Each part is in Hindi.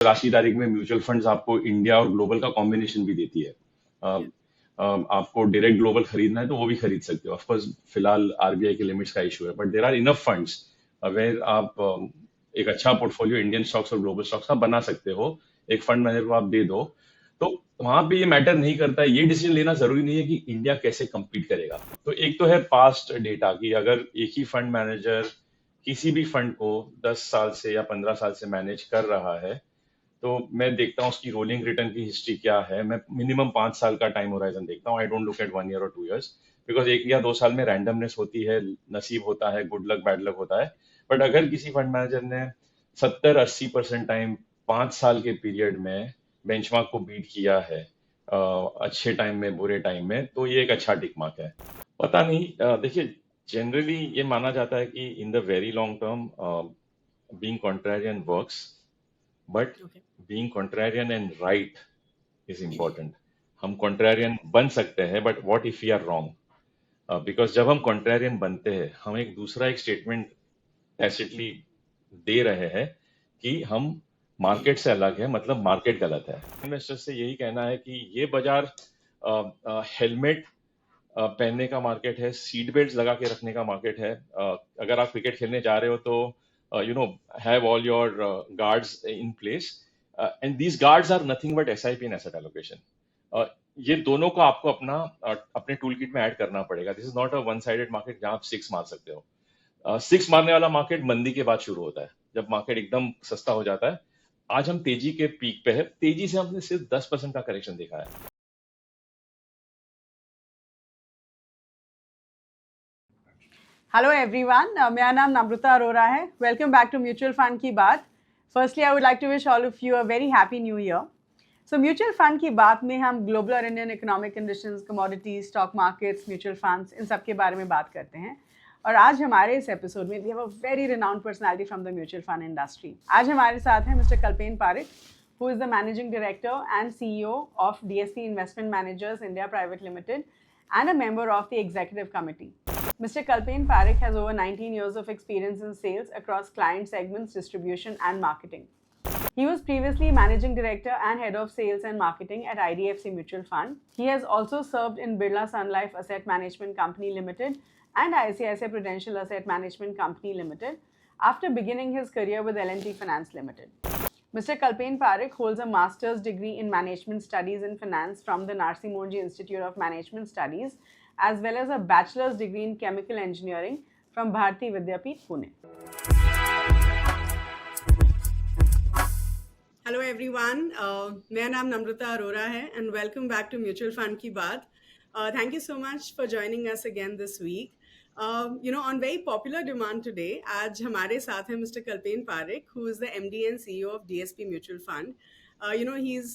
आज की तारीख में म्यूचुअल फंड्स आपको इंडिया और ग्लोबल का कॉम्बिनेशन भी देती है। आपको डायरेक्ट ग्लोबल खरीदना है तो वो भी खरीद सकते हो। ऑफ कोर्स फिलहाल आरबीआई के लिमिट्स का इशू है, but there are enough funds where आप एक अच्छा पोर्टफोलियो इंडियन स्टॉक्स और ग्लोबल स्टॉक्स का बना सकते हो। एक फंड मैनेजर को आप दे दो तो वहां पे ये मैटर नहीं करता है। ये डिसीजन लेना जरूरी नहीं है कि इंडिया कैसे compete करेगा। तो एक तो है पास्ट डेटा कि अगर एक ही फंड मैनेजर किसी भी फंड को 10 साल से या 15 साल से मैनेज कर रहा है तो मैं देखता हूँ उसकी रोलिंग रिटर्न की हिस्ट्री क्या है। मैं मिनिमम 5 साल का टाइम होराइजन देखता हूँ। I don't look at 1 year और 2 ईयर्स, बिकॉज 1 या 2 साल में रैंडमनेस होती है, नसीब होता है, गुड लक बैड लक होता है। बट अगर किसी फंड मैनेजर ने 70-80% टाइम 5 साल के पीरियड में बेंचमार्क को बीट किया है, अच्छे टाइम में बुरे टाइम में, तो ये एक अच्छा टिक मार्क है। पता नहीं, देखिए जनरली ये माना जाता है कि in the very long term being contrarian works, but Okay. Being contrarian and right is important. हम कॉन्ट्रेरियन बन सकते हैं, but what if we are wrong? Because जब हम कॉन्ट्रेरियन बनते हैं हम एक दूसरा एक स्टेटमेंट टैसिटली दे रहे हैं कि हम मार्केट से अलग है, मतलब मार्केट गलत है। इन्वेस्टर से यही कहना है कि ये बाजार हेलमेट पहनने का मार्केट है, सीट बेल्ट लगा के रखने का मार्केट है। अगर आप क्रिकेट खेलने जा रहे हो तो you know have all your guards in place, and these guards are nothing but SIP and asset allocation. ये दोनों को आपको अपने टूल किट में ऐड करना पड़ेगा। This is not a one sided market जहां आप सिक्स मार सकते हो। सिक्स मारने वाला मार्केट मंदी के बाद शुरू होता है, जब मार्केट एकदम सस्ता हो जाता है। आज हम तेजी के पीक पे है, तेजी से हमने सिर्फ 10% का करेक्शन देखा है। हेलो एवरीवन, मेरा नाम नम्रता अरोरा है। Welcome back to mutual fund की बात। Firstly I would like to wish all of you a very happy new year. So mutual fund की बात में हम ग्लोबल और Indian economic conditions, commodities, stock markets, mutual funds, इन सब के बारे में बात करते हैं। और आज हमारे इस एपिसोड में we have a very renowned personality from the mutual fund industry. आज हमारे साथ हैं mister Kalpen Parikh, who is the managing director and CEO of DSP Investment Managers India Private Limited and a member of the executive committee. Mr. Kalpen Parekh has over 19 years of experience in sales across client segments, distribution, and marketing. He was previously managing director and head of sales and marketing at IDFC Mutual Fund. He has also served in Birla Sun Life Asset Management Company Limited and ICICI Prudential Asset Management Company Limited after beginning his career with L&T Finance Limited. Mr. Kalpen Parekh holds a master's degree in management studies in finance from the Narsi Monji Institute of Management Studies, as well as a bachelor's degree in chemical engineering from Bharati Vidyapeeth, Pune. Hello everyone, मेरा नाम नम्रता अरोरा है and welcome back to Mutual Fund की बात. Thank you so much for joining us again this week. On very popular demand today, आज हमारे साथ है Mr. Kalpen Parekh, who is the MD and CEO of DSP Mutual Fund. He's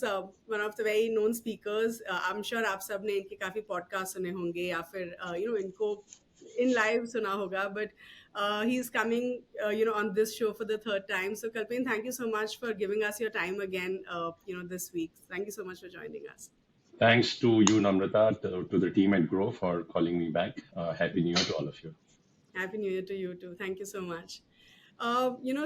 one of the very known speakers. I'm sure आप सब ने इनके काफ़ी podcast सुने होंगे या फिर इनको in live सुना होगा, but he's coming on this show for the third time. So Kalpen, thank you so much for giving us your time again this week. Thank you so much for joining us. Thanks to you, Namrata, to the team at Grow for calling me back. Happy New Year to all of you. Happy New Year to you too. Thank you so much.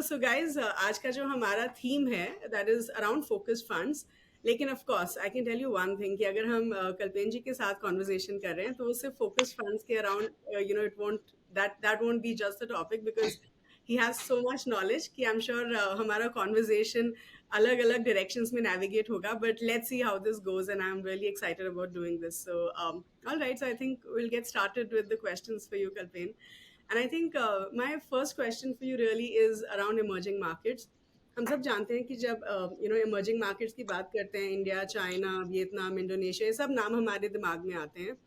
So guys, आज का जो हमारा थीम है that is around focused funds. लेकिन of course, I can tell you one thing कि अगर हम कल्पेन जी के साथ conversation कर रहे हैं तो वो सिर्फ focused funds के around it won't that won't be just the topic because he has so much knowledge कि I'm sure हमारा conversation अलग-अलग directions में navigate होगा, but let's see how this goes and I'm really excited about doing this. So all right, so I think we'll get started with the questions for you, Kalpen. And I think my first question for you really is around emerging markets. हम सब जानते हैं कि जब emerging markets की बात करते हैं, इंडिया, चाइना, वियतनाम, इंडोनेशिया, ये सब नाम हमारे दिमाग में आते हैं.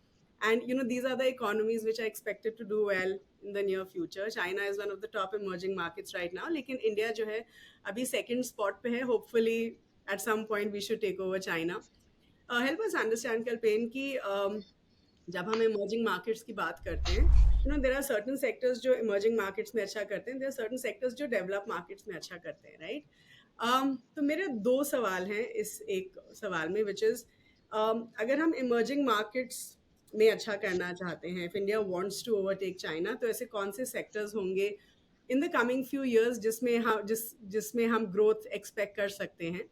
And these are the economies which are expected to do well in the near future. China is one of the top emerging markets right now. लेकिन इंडिया जो है अभी second spot पे है. Hopefully at some point we should take over China. Help us understand, Kalpen, कि जब हम emerging markets की बात करते हैं, there are certain sectors जो emerging markets में अच्छा करते हैं, there are certain sectors जो developed markets में अच्छा करते हैं, right? तो मेरे दो सवाल हैं इस एक सवाल में, which is अगर हम emerging markets में अच्छा करना चाहते हैं, if India wants to overtake China, तो ऐसे कौन से sectors होंगे in the coming few years जिसमें हम ग्रोथ एक्सपेक्ट कर सकते हैं।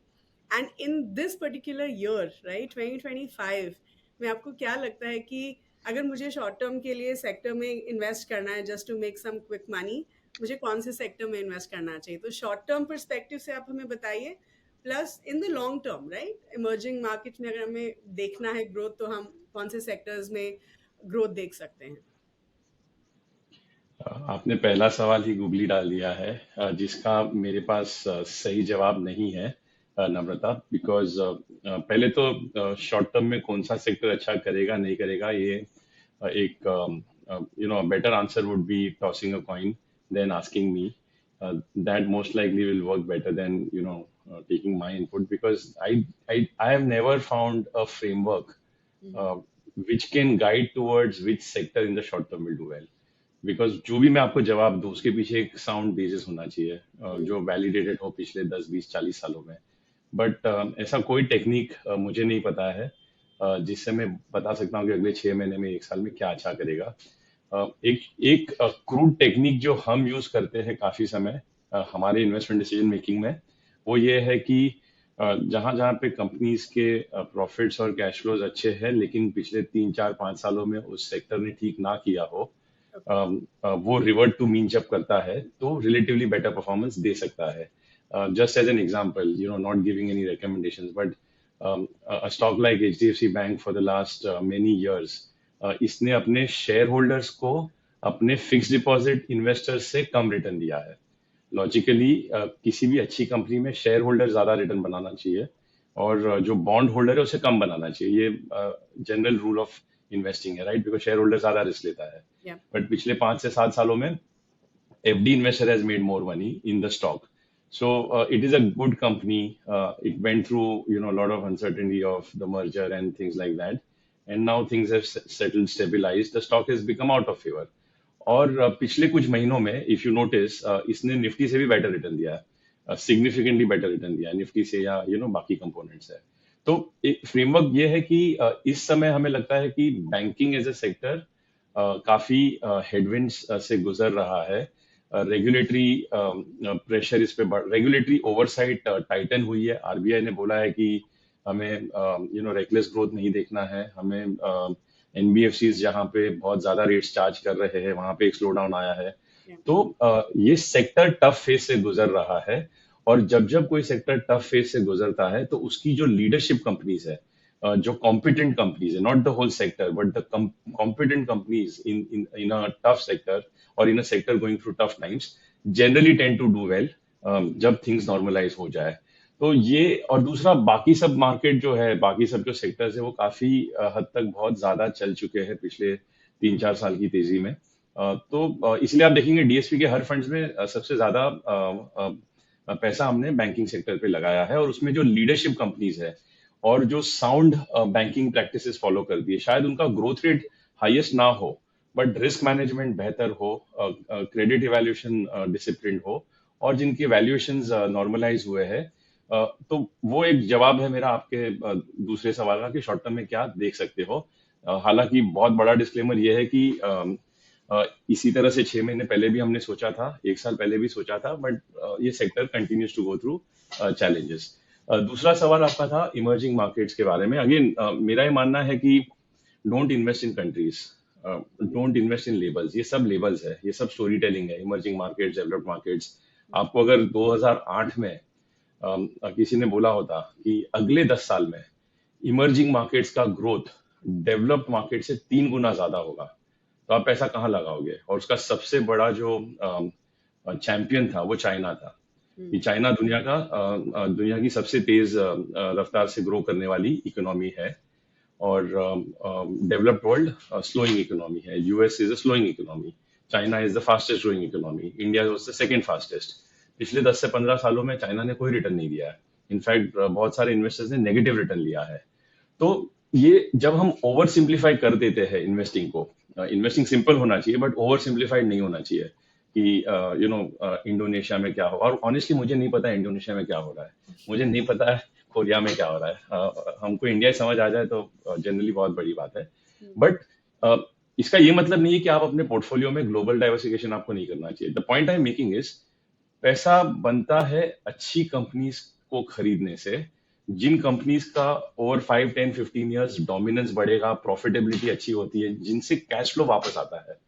And in this particular year right 2025 में आपको क्या लगता है कि अगर मुझे शॉर्ट टर्म के लिए सेक्टर में इन्वेस्ट करना है just to make some quick money, मुझे कौन से सेक्टर में इन्वेस्ट करना चाहिए? तो शॉर्ट टर्म परस्पेक्टिव से आप हमें बताइए, plus in the long term right emerging market में अगर हमें देखना है ग्रोथ तो हम कौन से सेक्टर्स में ग्रोथ देख सकते हैं? आपने पहला सवाल ही गूगली डाल दिया है, जिसका मेरे पास सही जवाब नहीं है, नम्रता। बिकॉज पहले तो शॉर्ट टर्म में कौन सा सेक्टर अच्छा करेगा नहीं करेगा, ये एक better answer would be tossing a coin than asking me. That most likely will work better than taking my input, because I have never found a framework uh, which can guide towards which sector in the short term will do well. Because जो भी मैं आपको जवाब दूं उसके पीछे एक साउंड बेसिस होना चाहिए, जो वैलिडेटेड हो पिछले 10 20 40 सालों में। बट ऐसा कोई टेक्निक मुझे नहीं पता है जिससे मैं बता सकता हूँ कि अगले 6 महीने में 1 साल में क्या अच्छा करेगा। एक एक क्रूड टेक्निक जो हम यूज करते हैं काफी समय हमारे इन्वेस्टमेंट डिसीजन मेकिंग में, वो ये है कि जहां जहां पे कंपनीज के प्रॉफिट्स और कैश फ्लोज अच्छे हैं लेकिन पिछले 3 4 5 सालों में उस सेक्टर ने ठीक ना किया हो, वो रिवर्ट टू मीन जब करता है तो रिलेटिवली बेटर परफॉर्मेंस दे सकता है। Just as an example, not giving any recommendations, but a stock like HDFC Bank for the last many years, इसने अपने शेयर होल्डर्स को अपने फिक्स डिपॉजिट इन्वेस्टर्स से कम रिटर्न दिया है। लॉजिकली किसी भी अच्छी कंपनी में शेयर होल्डर ज्यादा रिटर्न बनाना चाहिए और जो बॉन्ड होल्डर है उसे कम बनाना चाहिए। ये जनरल रूल ऑफ इन्वेस्टिंग है, राइट? बिकॉज शेयर होल्डर ज्यादा रिस्क लेता है। Yeah. बट पिछले 5 से 7 सालों में FD investor has made more money in the stock. So it is a good company. It went through a lot of uncertainty of the merger and things like that, and now things have settled, stabilized. The stock has become out of favor. और पिछले कुछ महीनों में इफ यू नोटिस इसने निफ्टी से भी बेटर रिटर्न दिया है, सिग्निफिकेंटली बेटर रिटर्न दिया है निफ्टी से या बाकी कंपोनेंट्स है। तो एक फ्रेमवर्क ये है कि इस समय हमें लगता है कि बैंकिंग एज ए सेक्टर काफी हेडविंड्स से गुजर रहा है। रेगुलेटरी प्रेशर इस पे रेगुलेटरी ओवरसाइट टाइटन हुई है। आरबीआई ने बोला है कि हमें रेकलेस ग्रोथ नहीं देखना है, हमें एनबीएफसी जहां पे बहुत ज्यादा रेट्स चार्ज कर रहे हैं वहां पे एक स्लो डाउन आया है। तो ये सेक्टर टफ फेज से गुजर रहा है, और जब जब कोई सेक्टर टफ फेज से गुजरता है तो उसकी जो लीडरशिप कंपनीज है, जो कॉम्पिटेंट कंपनीज है, not the whole sector but the competent companies in a tough sector और in a sector going through tough times, generally tend to do well जब थिंग्स नॉर्मलाइज हो जाए। तो ये, और दूसरा बाकी सब मार्केट जो है, बाकी सब जो सेक्टर्स है वो काफी हद तक बहुत ज्यादा चल चुके हैं पिछले 3 4 साल की तेजी में। तो इसलिए आप देखेंगे डीएसपी के हर फंड्स में सबसे ज्यादा पैसा हमने बैंकिंग सेक्टर पे लगाया है, और उसमें जो लीडरशिप कंपनीज है और जो साउंड बैंकिंग प्रैक्टिसेस फॉलो करती है, शायद उनका ग्रोथ रेट हाईएस्ट ना हो बट रिस्क मैनेजमेंट बेहतर हो, क्रेडिट इवैल्यूएशन डिसिप्लिन हो, और जिनके वैल्यूएशंस नॉर्मलाइज हुए हैं। तो वो एक जवाब है मेरा आपके दूसरे सवाल का कि शॉर्ट टर्म में क्या देख सकते हो। हालांकि बहुत बड़ा डिस्क्लेमर ये है कि इसी तरह से 6 महीने पहले भी हमने सोचा था, 1 साल पहले भी सोचा था, बट ये sector continues to go through challenges. दूसरा सवाल आपका था इमर्जिंग मार्केट्स के बारे में। अगेन मेरा ये मानना है कि don't invest in countries, don't invest in labels. ये सब लेबल्स है, ये सब स्टोरी टेलिंग है। इमर्जिंग मार्केट्स, डेवलप्ड मार्केट्स, आपको अगर 2008 में किसी ने बोला होता कि अगले 10 साल में इमर्जिंग मार्केट्स का ग्रोथ डेवलप्ड मार्केट से 3 गुना ज्यादा होगा, तो आप पैसा कहाँ लगाओगे? और उसका सबसे बड़ा जो चैंपियन था वो चाइना था। कि चाइना दुनिया की सबसे तेज रफ्तार से ग्रो करने वाली इकोनॉमी है, और डेवलप्ड वर्ल्ड स्लोइंग इकोनॉमी है। US is a slowing economy, China is the fastest growing economy, India was the second fastest. पिछले 10 से 15 सालों में चाइना ने कोई रिटर्न नहीं दिया है, इनफैक्ट बहुत सारे इन्वेस्टर्स ने नेगेटिव रिटर्न लिया है। तो ये जब हम ओवर सिंप्लीफाई कर देते हैं इन्वेस्टिंग को, इन्वेस्टिंग सिंपल होना चाहिए बट ओवर सिंप्लीफाइड नहीं होना चाहिए कि इंडोनेशिया में क्या हो। और ऑनेस्टली मुझे नहीं पता इंडोनेशिया में क्या हो रहा है, मुझे नहीं पता है कोरिया में क्या हो रहा है। हमको इंडिया समझ आ जाए तो जनरली बहुत बड़ी बात है। बट इसका ये मतलब नहीं है कि आप अपने पोर्टफोलियो में ग्लोबल डाइवर्सिफिकेशन आपको नहीं करना चाहिए। The point I am making is, पैसा बनता है अच्छी कंपनीज को खरीदने से, जिन कंपनीज का ओवर 5, 10, 15 इयर्स डोमिनेंस बढ़ेगा, प्रॉफिटेबिलिटी अच्छी होती है, जिनसे कैश फ्लो वापस आता है,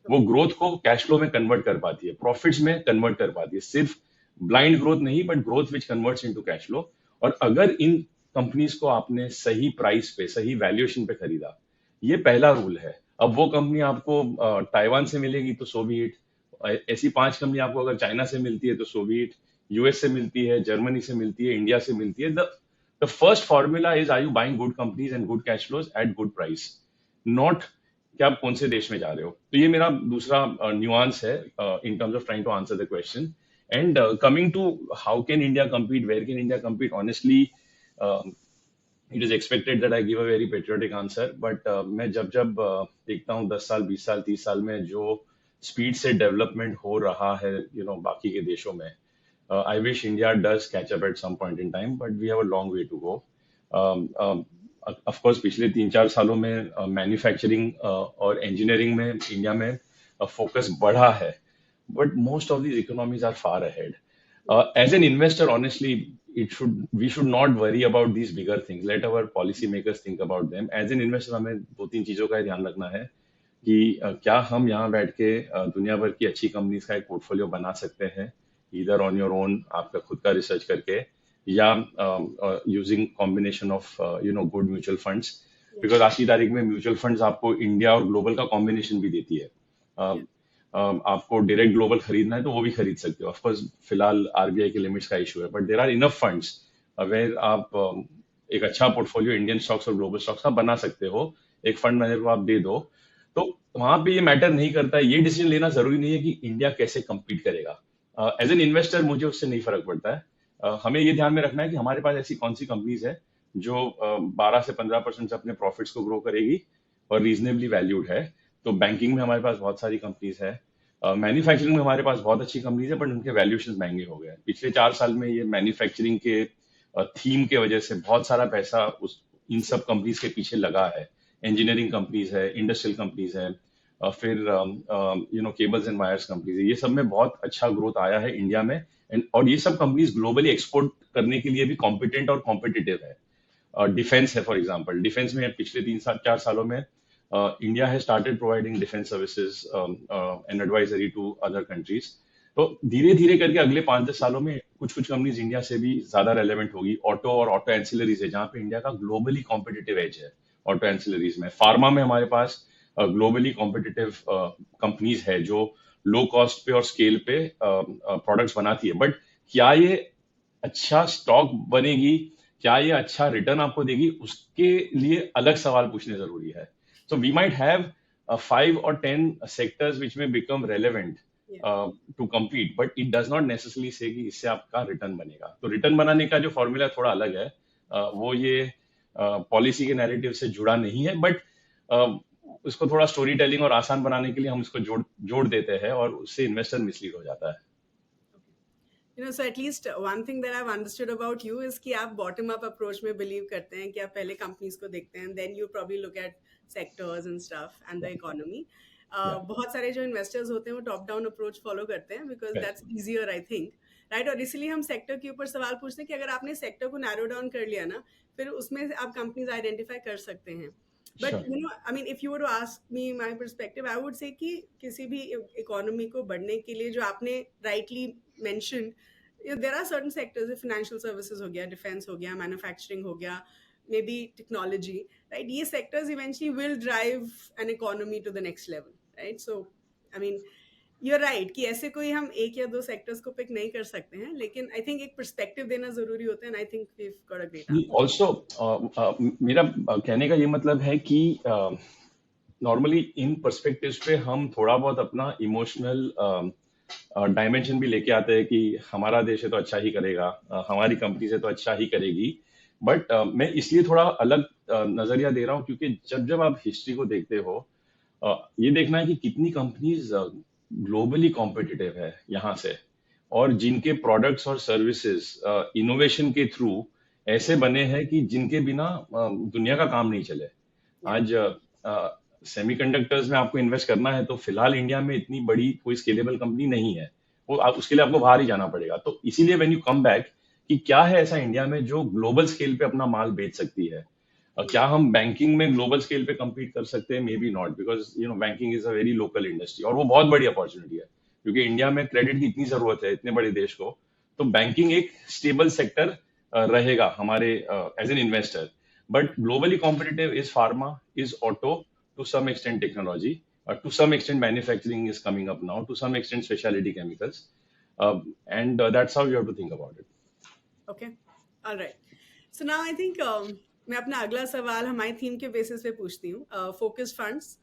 वो Okay. ग्रोथ को कैश फ्लो में कन्वर्ट कर पाती है, प्रॉफिट्स में कन्वर्ट कर पाती है। सिर्फ ब्लाइंड ग्रोथ नहीं, but growth which converts into cash flow. और अगर इन कंपनीज को आपने सही प्राइस पे, सही वैल्यूएशन पे खरीदा, ये पहला रूल है। अब वो कंपनी आपको ताइवान से मिलेगी तो सो बी इट। ऐसी 5 कंपनी आपको अगर चाइना से मिलती है तो सो बी इट, यूएस से मिलती है, जर्मनी से मिलती है, इंडिया से मिलती है। The first formula is, are you buying good companies and good cash flows at good price, not कि आप कौन से देश में जा रहे हो। तो ये मेरा दूसरा न्यूआंस है in terms of trying to answer the question. And coming to how can India compete, where can India compete, honestly it is expected that I give a very patriotic answer, but मैं जब जब देखता हूँ 10 साल, 20 साल, 30 साल में जो स्पीड से डेवलपमेंट हो रहा है बाकी के देशों में, I wish India does catch up at some point in time, but we have a long way to go. Of course पिछले 3-4 सालों में मैन्युफैक्चरिंग और इंजीनियरिंग में इंडिया में फोकस बढ़ा है, but most of these economies are far ahead. As an investor, honestly, we should not worry about these bigger things. Let our policymakers think about them. As an investor, हमें 2-3 चीजों का ध्यान रखना है कि क्या हम यहाँ बैठ के दुनिया भर की अच्छी कंपनीज का एक पोर्टफोलियो बना सकते हैं, इधर ऑन योर ओन, आपका खुद का रिसर्च करके, या using combination of good mutual funds. Yeah. Because आज की तारीख में म्यूचुअल फंड्स आपको इंडिया और ग्लोबल का कॉम्बिनेशन भी देती है। Yeah. आपको डायरेक्ट ग्लोबल खरीदना है तो वो भी खरीद सकते हो। ऑफकोर्स फिलहाल आरबीआई के लिमिट्स का इशू है, but there are enough funds where आप एक अच्छा पोर्टफोलियो इंडियन स्टॉक्स और ग्लोबल स्टॉक्स का बना सकते हो। एक फंड मैनेजर को आप दे दो, तो वहां पे ये मैटर नहीं करता है, ये डिसीजन लेना जरूरी नहीं है कि इंडिया कैसे compete करेगा। एज एन इन्वेस्टर मुझे उससे नहीं फर्क पड़ता है। हमें ये ध्यान में रखना है कि हमारे पास ऐसी कौन सी कंपनीज है जो 12 से 15% से अपने प्रॉफिट्स को ग्रो करेगी और रीजनेबली वैल्यूड है। तो बैंकिंग में हमारे पास बहुत सारी कंपनीज है, मैन्युफैक्चरिंग में हमारे पास बहुत अच्छी कंपनीज है, बट उनके वैल्यूएशन महंगे हो गए। पिछले 4 साल में ये मैन्युफैक्चरिंग के थीम के वजह से बहुत सारा पैसा इन सब कंपनीज के पीछे लगा है। इंजीनियरिंग कंपनीज है, इंडस्ट्रियल कंपनीज है, फिर केबल्स एंड वायर्स कंपनीज है। ये सब में बहुत अच्छा ग्रोथ आया है इंडिया में, और ये सब कंपनीज ग्लोबली एक्सपोर्ट करने के लिए भी कॉम्पिटेंट और कॉम्पिटिटिव है। डिफेंस है, फॉर एग्जाम्पल, डिफेंस में पिछले 3-4 सालों में India has started providing defense services and advisory to other countries. तो धीरे धीरे करके अगले 5-10 सालों में कुछ कुछ कंपनीज इंडिया से भी ज्यादा रेलेवेंट होगी। ऑटो और ऑटो एंसिलरीज है, जहाँ पे इंडिया का ग्लोबली कॉम्पिटिटिव एज है ऑटो एंसिलरीज में। फार्मा में हमारे पास ग्लोबली कॉम्पिटिटिव कंपनीज है जो लो कॉस्ट पे और स्केल पे प्रोडक्ट्स बनाती है। बट क्या ये अच्छा स्टॉक बनेगी, क्या ये अच्छा रिटर्न आपको देगी, उसके लिए अलग सवाल पूछने जरूरी है। So we might have 5 or 10 sectors which may become relevant to compete, but it does not necessarily say कि इससे आपका रिटर्न बनेगा। तो रिटर्न बनाने का जो फॉर्मूला थोड़ा अलग है, वो ये पॉलिसी के नैरेटिव से जुड़ा नहीं है, बट उसको थोड़ा स्टोरी टेलिंग और आसान बनाने के लिए हम इसको जोड़ देते हैं, और उससे इन्वेस्टर मिसलीड हो जाता है। So at least one thing that I've understood about you is कि आप bottom up approach में believe करते हैं कि आप पहले companies को देखते हैं, then you probably look at sectors and stuff and the economy. बहुत सारे जो investors होते हैं वो top down approach follow करते हैं because that's easier I think, right? और इसीलिए हम sector के ऊपर सवाल पूछते हैं कि अगर आपने sector को narrow down कर लिया ना, फिर उसमें आप companies identify कर सकते हैं। But I mean, if you were to ask me my perspective, I would say कि किसी भी economy को बढ़ने के लिए जो आपने rightly mentioned, there are certain sectors, financial services हो गया, defense हो गया, manufacturing हो गया, maybe technology, right? ये sectors eventually will drive an economy to the next level, right? So, I mean, you're right कि ऐसे कोई हम एक या दो sectors को pick नहीं कर सकते हैं, लेकिन I think एक perspective देना जरूरी होता है, and I think we've got a great answer. Also, मेरा कहने का ये मतलब है कि नॉर्मली इन पर्सपेक्टिव्स पे हम थोड़ा बहुत अपना इमोशनल डायमेंशन भी लेके आते हैं कि हमारा देश है तो अच्छा ही करेगा, हमारी कंपनी से तो अच्छा ही करेगी। बट मैं इसलिए थोड़ा अलग नजरिया दे रहा हूँ क्योंकि जब जब आप हिस्ट्री को देखते हो, ये देखना है कि कितनी कंपनीज ग्लोबली कॉम्पिटिटिव है यहाँ से, और जिनके प्रोडक्ट्स और सर्विसेज इनोवेशन के थ्रू ऐसे बने हैं कि जिनके बिना दुनिया का काम नहीं चले। आज सेमीकंडक्टर्स में आपको इन्वेस्ट करना है तो फिलहाल इंडिया में इतनी बड़ी कोई स्केलेबल कंपनी नहीं है, वो आप उसके लिए आपको बाहर ही जाना पड़ेगा। तो इसीलिए व्हेन यू कम बैक कि क्या है ऐसा इंडिया में जो ग्लोबल स्केल पे अपना माल बेच सकती है, क्या हम बैंकिंग में ग्लोबल स्केल पे compete कर सकते हैं? May be not, because banking is a very local industry और वो बहुत बड़ी अपॉर्चुनिटी है, क्योंकि इंडिया में क्रेडिट की इतनी जरूरत है इतने बड़े देश को। तो बैंकिंग एक स्टेबल सेक्टर रहेगा हमारे as an investor. But globally competitive is pharma, is auto, to some extent technology, to some extent manufacturing is coming up now, to some extent specialty chemicals, and that's how you have to think about it. Okay, alright. So now I think मैं अपना अगला सवाल हमारी थीम के बेसिस पे पूछती हूँ। Focus funds,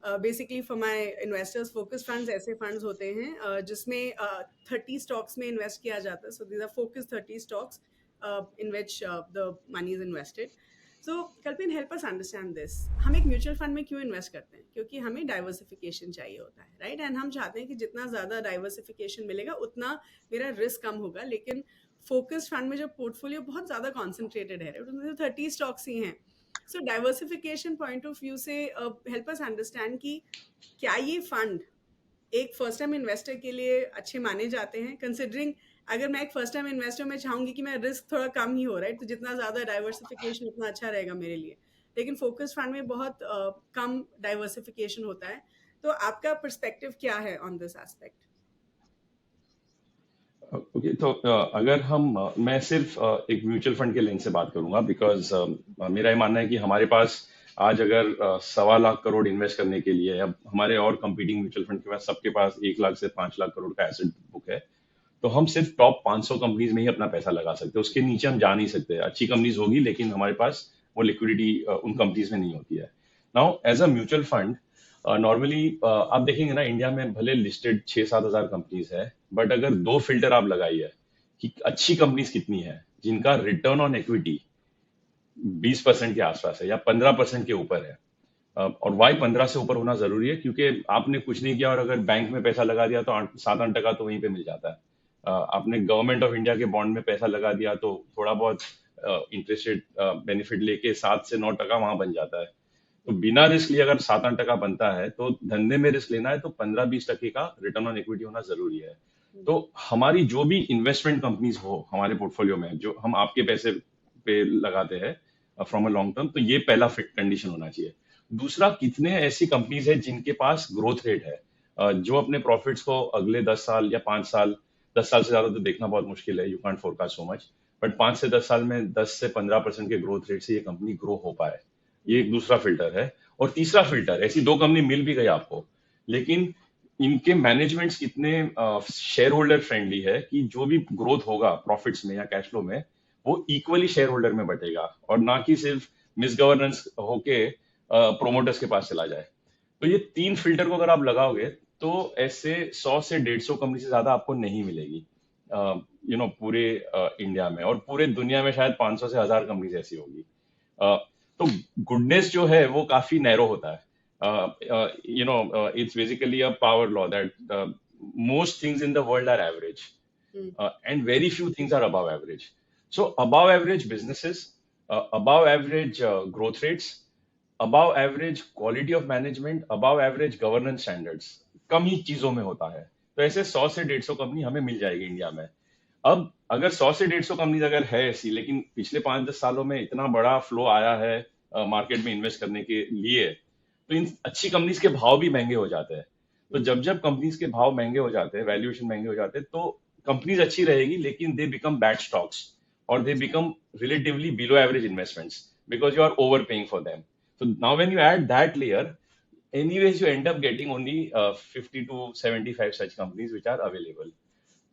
basically for my investors, focus funds ऐसे फंड्स होते हैं जिसमें 30 स्टॉक्स में इन्वेस्ट किया जाता है। So these are focus 30 stocks in which the money is invested. So Kalpen, help us understand this. हम एक म्यूचुअल फंड में क्यों इन्वेस्ट करते हैं? क्योंकि हमें डाइवर्सिफिकेशन चाहिए होता है, राइट? एंड हम चाहते हैं कि जितना ज़्यादा डाइवर्सिफिकेशन मिलेगा उतना मेरा रिस्क कम होगा। लेकिन फोकस फंड में जो पोर्टफोलियो बहुत ज़्यादा कॉन्सेंट्रेटेड है, उसमें 30 स्टॉक्स ही हैं। सो डाइवर्सिफिकेशन पॉइंट ऑफ व्यू से हेल्प अस अंडरस्टैंड कि क्या ये फंड एक फर्स्ट टाइम इन्वेस्टर के लिए अच्छे माने जाते हैं, कंसिडरिंग अगर मैं एक फर्स्ट टाइम इन्वेस्टर में चाहूंगी कि मैं रिस्क थोड़ा कम ही हो, राइट? तो जितना ज़्यादा डाइवर्सिफिकेशन उतना अच्छा रहेगा मेरे लिए। लेकिन फोकस फंड में बहुत कम डाइवर्सिफिकेशन होता है। तो आपका पर्सपेक्टिव क्या है ऑन दिस एस्पेक्ट? ओके, तो अगर मैं सिर्फ एक म्यूचुअल फंड के लेंस से बात करूंगा, बिकॉज मेरा ये मानना है कि हमारे पास आज अगर 1.25 लाख करोड़ इन्वेस्ट करने के लिए, अब हमारे और कंपीटिंग म्यूचुअल फंड के पास सबके पास 1 लाख से 5 लाख करोड़ का एसेट बुक है, तो हम सिर्फ टॉप 500 कंपनीज में ही अपना पैसा लगा सकते हैं, उसके नीचे हम जा नहीं सकते। अच्छी कंपनीज होगी लेकिन हमारे पास वो लिक्विडिटी उन कंपनीज में नहीं होती है। Now as a mutual fund, normally आप देखेंगे ना, इंडिया में भले लिस्टेड 6-7 हजार कंपनीज है, बट अगर दो फिल्टर आप लगाइए कि अच्छी कंपनीज कितनी है जिनका रिटर्न ऑन इक्विटी 20% के आसपास है या 15% के ऊपर है। और वाई 15 से ऊपर होना जरूरी है, क्योंकि आपने कुछ नहीं किया और अगर बैंक में पैसा लगा दिया तो 7-8% तो वहीं पे मिल जाता है। आपने गवर्नमेंट ऑफ इंडिया के बॉन्ड में पैसा लगा दिया तो थोड़ा बहुत इंटरेस्ट रेट बेनिफिट लेके 7 से 9% वहां बन जाता है। तो बिना रिस्क लिए अगर 7-8% बनता है, तो धंधे में रिस्क लेना है तो 15-20% का रिटर्न ऑन इक्विटी होना जरूरी है। तो हमारी जो भी इन्वेस्टमेंट कंपनीज हो हमारे पोर्टफोलियो में, जो हम आपके पैसे पे लगाते हैं फ्रॉम अ लॉन्ग टर्म, तो ये पहला फिट कंडीशन होना चाहिए। दूसरा, कितने ऐसी कंपनीज है जिनके पास ग्रोथ रेट है, जो अपने प्रॉफिट्स को अगले 10 साल या 5 साल, 10 साल से ज्यादा तो देखना बहुत मुश्किल है, you can't forecast so much, but 5 से 10 साल में 10 से 15% के ग्रोथ रेट से ये कंपनी ग्रो हो पाए। ये एक दूसरा फिल्टर है। और तीसरा फिल्टर, ऐसी दो कंपनी मिल भी गई आपको, लेकिन इनके मैनेजमेंट्स कितने शेयर होल्डर फ्रेंडली है कि जो भी ग्रोथ होगा प्रॉफिट्स में या कैश फ्लो में, वो इक्वली शेयर होल्डर में बटेगा और ना कि सिर्फ मिस गवर्नेंस होके प्रोमोटर्स के पास चला जाए। तो ये तीन फिल्टर को अगर आप लगाओगे तो ऐसे 100 से 150 कंपनी से ज्यादा आपको नहीं मिलेगी पूरे इंडिया में, और पूरे दुनिया में शायद 500 से 1000 कंपनीज ऐसी होगी। तो गुडनेस जो है वो काफी नैरो होता है। It's basically a power law that most things in the world are average, and very few things are above average. So above average businesses, above average growth rates, above average quality of management, above average governance standards कम ही चीजों में होता है। तो ऐसे 100 से 150 कंपनी हमें मिल जाएगी इंडिया में। अब अगर 100 से 150 कंपनीज अगर है ऐसी, लेकिन पिछले 5-10 सालों में इतना बड़ा फ्लो आया है मार्केट में इन्वेस्ट करने के लिए, तो इन अच्छी कंपनीज के भाव भी महंगे हो जाते हैं। तो जब जब कंपनीज के भाव महंगे हो जाते हैं, वैल्यूएशन महंगे हो जाते हैं, तो कंपनीज अच्छी रहेगी लेकिन दे बिकम बैड स्टॉक्स और they become relatively below average investments because you are overpaying for them. So now when you add that layer, anyways you end up getting only 50 to 75 such companies which are available.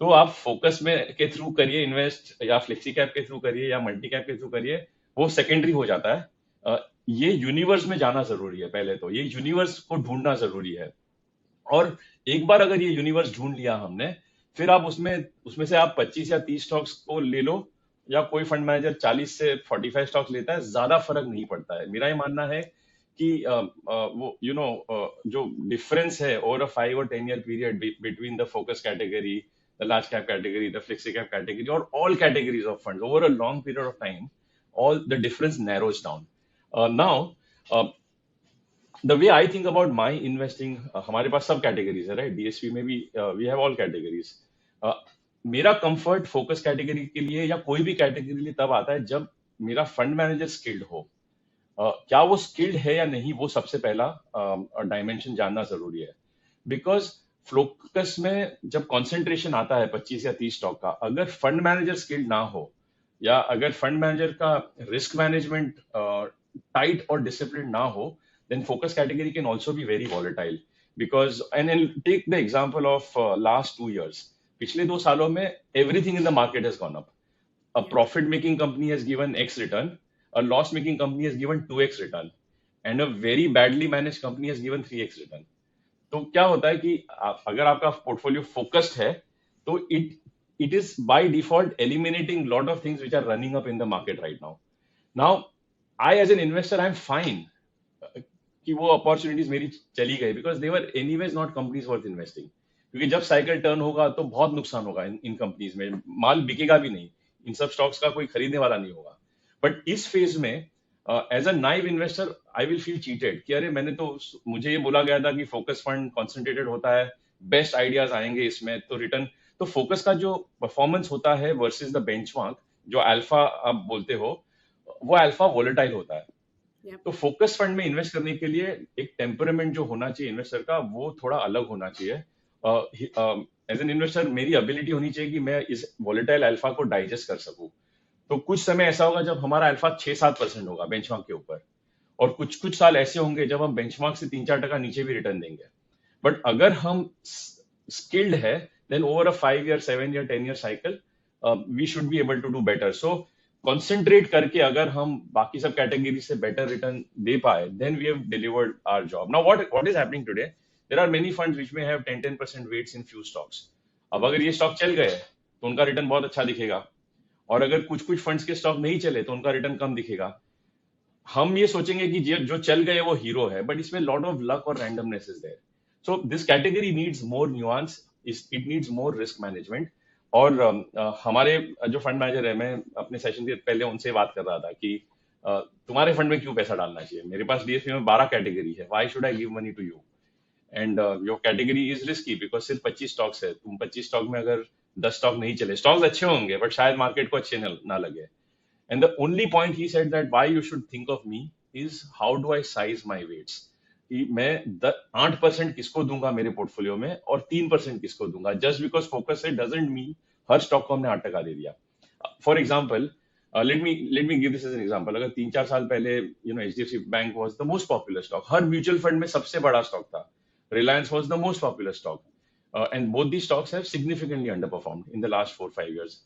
तो आप फोकस में के थ्रू करिए इन्वेस्ट, या फ्लेक्सी कैप के थ्रू करिए या मल्टी कैप के थ्रू करिए, वो सेकेंडरी हो जाता है। ये यूनिवर्स में जाना जरूरी है, पहले तो ये यूनिवर्स को ढूंढना जरूरी है। और एक बार अगर ये यूनिवर्स ढूंढ लिया हमने, फिर आप उसमें से आप 25 या 30 स्टॉक्स को ले लो, या कोई फंड मैनेजर 40 से 45 स्टॉक्स लेता है, ज्यादा फर्क नहीं पड़ता है। मेरा ये मानना है कि वो जो डिफरेंस है ओवर अ 5 और 10 year period between the focus category, the large cap category, the flexi cap category और all categories of funds over a long period of time, all the difference narrows down. Now, the way I think about my investing, हमारे पास सब कैटेगरीज है, राइट? डीएसपी में भी वी हैव ऑल कैटेगरीज. मेरा कंफर्ट फोकस कैटेगरी के लिए या कोई भी कैटेगरी के लिए तब आता है जब मेरा फंड मैनेजर स्किल्ड हो. क्या वो स्किल्ड है या नहीं, वो सबसे पहला डायमेंशन जानना जरूरी है. बिकॉज फोकस में जब कंसंट्रेशन आता है 25 या 30 स्टॉक का, अगर फंड मैनेजर स्किल्ड ना हो या अगर फंड मैनेजर का रिस्क मैनेजमेंट टाइट और डिसिप्लिन ना हो, then focus category can also be very volatile. Because, and I'll take the example of last 2 years. पिछले 2 सालों में everything in the market has gone up. A Yeah. profit making company has given X return, a loss making company has given 2X return, and a very badly managed company has given 3X return. तो क्या होता है कि अगर आपका पोर्टफोलियो फोकस्ड है तो it is by default eliminating lot of things which are running up in the market right now. Now I as an investor I am fine कि वो अपॉर्चुनिटीज मेरी चली गई, because they were anyways not companies worth investing. क्योंकि जब साइकिल टर्न होगा तो बहुत नुकसान होगा इन कंपनीज में, माल बिकेगा भी नहीं, इन सब स्टॉक्स का कोई खरीदने वाला नहीं होगा. बट इस फेज में as a naive investor I will feel cheated कि अरे मैंने तो, मुझे ये बोला गया था कि फोकस फंड कॉन्सेंट्रेटेड होता है, बेस्ट आइडियाज आएंगे इसमें तो रिटर्न. तो फोकस का जो परफॉर्मेंस होता है वर्सेस द बेंचमार्क, जो अल्फा आप बोलते हो, वो अल्फा वोलेटाइल होता है. Yep. तो फोकस फंड में इन्वेस्ट करने के लिए एक टेम्परामेंट जो होना चाहिए इन्वेस्टर का, वो थोड़ा अलग होना चाहिए. एज एन इन्वेस्टर मेरी एबिलिटी होनी चाहिए कि मैं इस वोलेटाइल अल्फा को डाइजेस्ट कर सकूं. तो कुछ समय ऐसा होगा जब हमारा अल्फा 6-7% होगा बेंचमार्क के ऊपर, और कुछ कुछ साल ऐसे होंगे जब हम बेंचमार्क से 3-4% नीचे भी रिटर्न देंगे. बट अगर हम स्किल्ड है, then over a 5 year 7 year 10 year cycle we should be able to do better. So concentrate करके अगर हम बाकी सब कैटेगरी से बेटर रिटर्न दे पाए, then we have delivered our job. Now what is happening today, there are many funds which may have 10% weights in few stocks. अब अगर ये स्टॉक चल गए तो उनका रिटर्न बहुत अच्छा दिखेगा, और अगर कुछ कुछ फंड्स के स्टॉक नहीं चले तो उनका रिटर्न कम दिखेगा. हम ये सोचेंगे कि जो चल गए वो हीरो है, बट इसमें लॉट ऑफ लक और randomness is there. So this category needs more nuance, it needs more risk management. और हमारे जो फंड मैनेजर है, मैं अपने सेशन के पहले उनसे बात कर रहा था कि तुम्हारे फंड में क्यों पैसा डालना चाहिए, मेरे पास डीएसपी में 12 कैटेगरी है, why should I give money to you. And your category is risky because सिर्फ 25 स्टॉक्स है. तुम 25 स्टॉक में अगर 10 स्टॉक नहीं चले, स्टॉक्स अच्छे होंगे बट शायद मार्केट को अच्छे ना लगे. And the only point he said that why you should think of me is how do I size my weights. कि मैं 8% किसको दूंगा मेरे पोर्टफोलियो में और 3% किसको दूंगा. जस्ट बिकॉज फोकस है डजंट मीन हर स्टॉक को हमने 8% दे दिया. For example, let me give this as an example. अगर 3-4 साल पहले HDFC bank was the most popular stock, हर म्यूचुअल फंड में सबसे बड़ा स्टॉक था. Reliance was the most popular stock, and both these stocks have significantly underperformed in the last 4-5 years.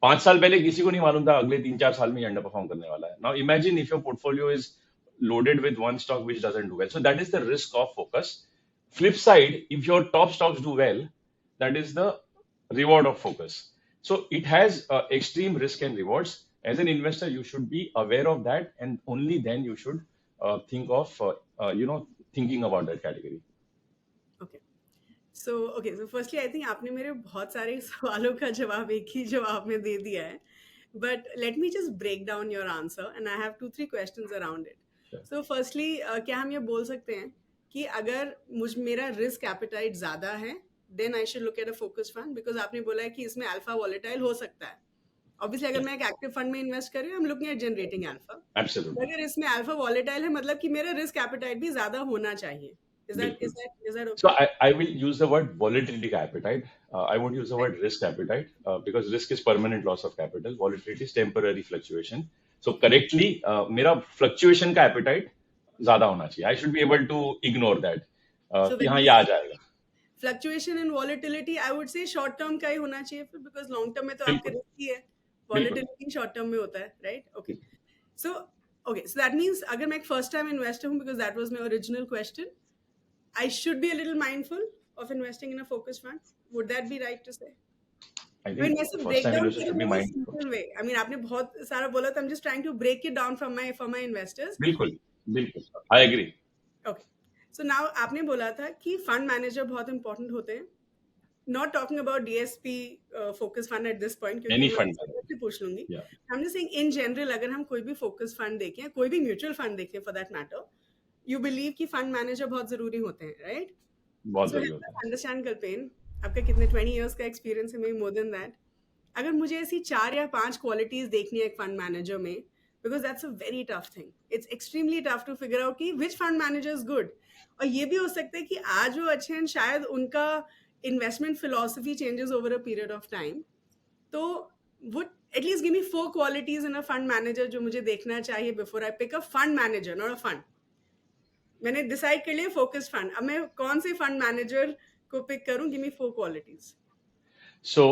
5 साल पहले किसी को नहीं मालूम था अगले 3-4 साल में ये अंडरपरफॉर्म करने वाला है. Now imagine if your portfolio is loaded with one stock which doesn't do well. So that is the risk of focus. Flip side, if your top stocks do well, that is the reward of focus. So it has extreme risk and rewards. As an investor, you should be aware of that, and only then you should think of thinking about that category. So firstly, I think आपने मेरे बहुत सारे सवालों का जवाब एक ही जवाब में दे दिया है. But let me just break down your answer, and I have 2-3 questions around it. Sure. So firstly, क्या हम ये बोल सकते हैं कि अगर मेरा रिस्क एपेटाइट ज़्यादा है, then I should look at a focus fund, because आपने बोला है कि इसमें अल्फा वॉलेटाइल हो सकता है. Obviously, अगर मैं एक एक्टिव फंड में इन्वेस्ट कर रही हूँ, I'm looking at generating alpha. Absolutely. अगर इसमें अल्फा वॉलेटाइल है, मतलब कि मेरा रिस्क एपेटाइट भी ज़्यादा होना चाहिए. Is that okay? So I will use the word volatility appetite. I won't use the word risk appetite because risk is permanent loss of capital. Volatility is temporary fluctuation. So correctly, मेरा fluctuation का appetite ज़्यादा होना चाहिए. I should be able to ignore that. कि हाँ ये आ जाएगा. Fluctuation and volatility, I would say short term का ही होना चाहिए फिर, because long term में तो आपके risk ही है. Volatility short term में होता है, right? Okay. So that means अगर मैं एक first time investor हूँ, because that was my original question, I should be a little mindful of investing in a focus fund. Would that be right to say? I think first time investors should be mindful. Way. I mean, आपने बहुत सारा बोला, तो I'm just trying to break it down for my investors. बिल्कुल. I agree. Okay. So now आपने बोला था कि fund manager बहुत important होते हैं. Not talking about DSP focus fund at this point. Any fund. पूछ लूंगी. Yeah. I'm just saying in general, अगर हम कोई भी focus fund देखें, कोई भी mutual fund देखें for that matter, you believe कि फंड मैनेजर बहुत जरूरी होते हैं, राइट? बहुत सो जरूरी हेल्प होता अस है। अंडरस्टैंड कल्पेन, आपका कितने 20 इयर्स का एक्सपीरियंस है, मे मोर देन दैट। अगर मुझे ऐसी 4 या 5 क्वालिटीज देखनी है एक फंड मैनेजर में, because that's a very tough thing, it's extremely tough to figure out कि which fund manager is good. और ये भी हो सकता है कि आज वो अच्छे हैं, शायद उनका investment philosophy changes over a period of time. तो would at least give me 4 qualities in a fund manager जो मुझे देखना चाहिए before I pick a fund manager, not a fund. मैंने डिसाइड कर लिया फोकस फंड, अब मैं कौन से फंड मैनेजर को पिक करूं, give me 4 qualities. So,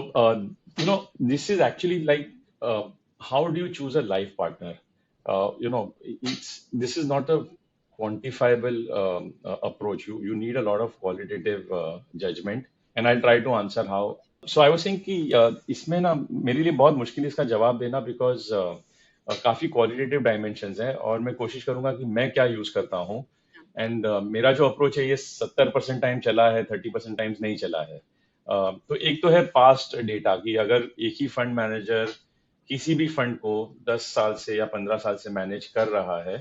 this is actually like, how do you choose a life partner? This is not a quantifiable approach. You need a lot of qualitative judgment, and I'll try to answer how. So I was saying कि इसमें ना मेरे लिए बहुत मुश्किल है इसका जवाब देना, बिकॉज काफी क्वालिटेटिव डायमेंशंस हैं, और मैं कोशिश करूंगा कि मैं क्या यूज करता हूँ। एंड मेरा जो अप्रोच है ये 70% टाइम चला है, 30% टाइम्स नहीं चला है। तो एक तो है पास्ट डेटा की, अगर एक ही फंड मैनेजर किसी भी फंड को 10 साल से या 15 साल से मैनेज कर रहा है,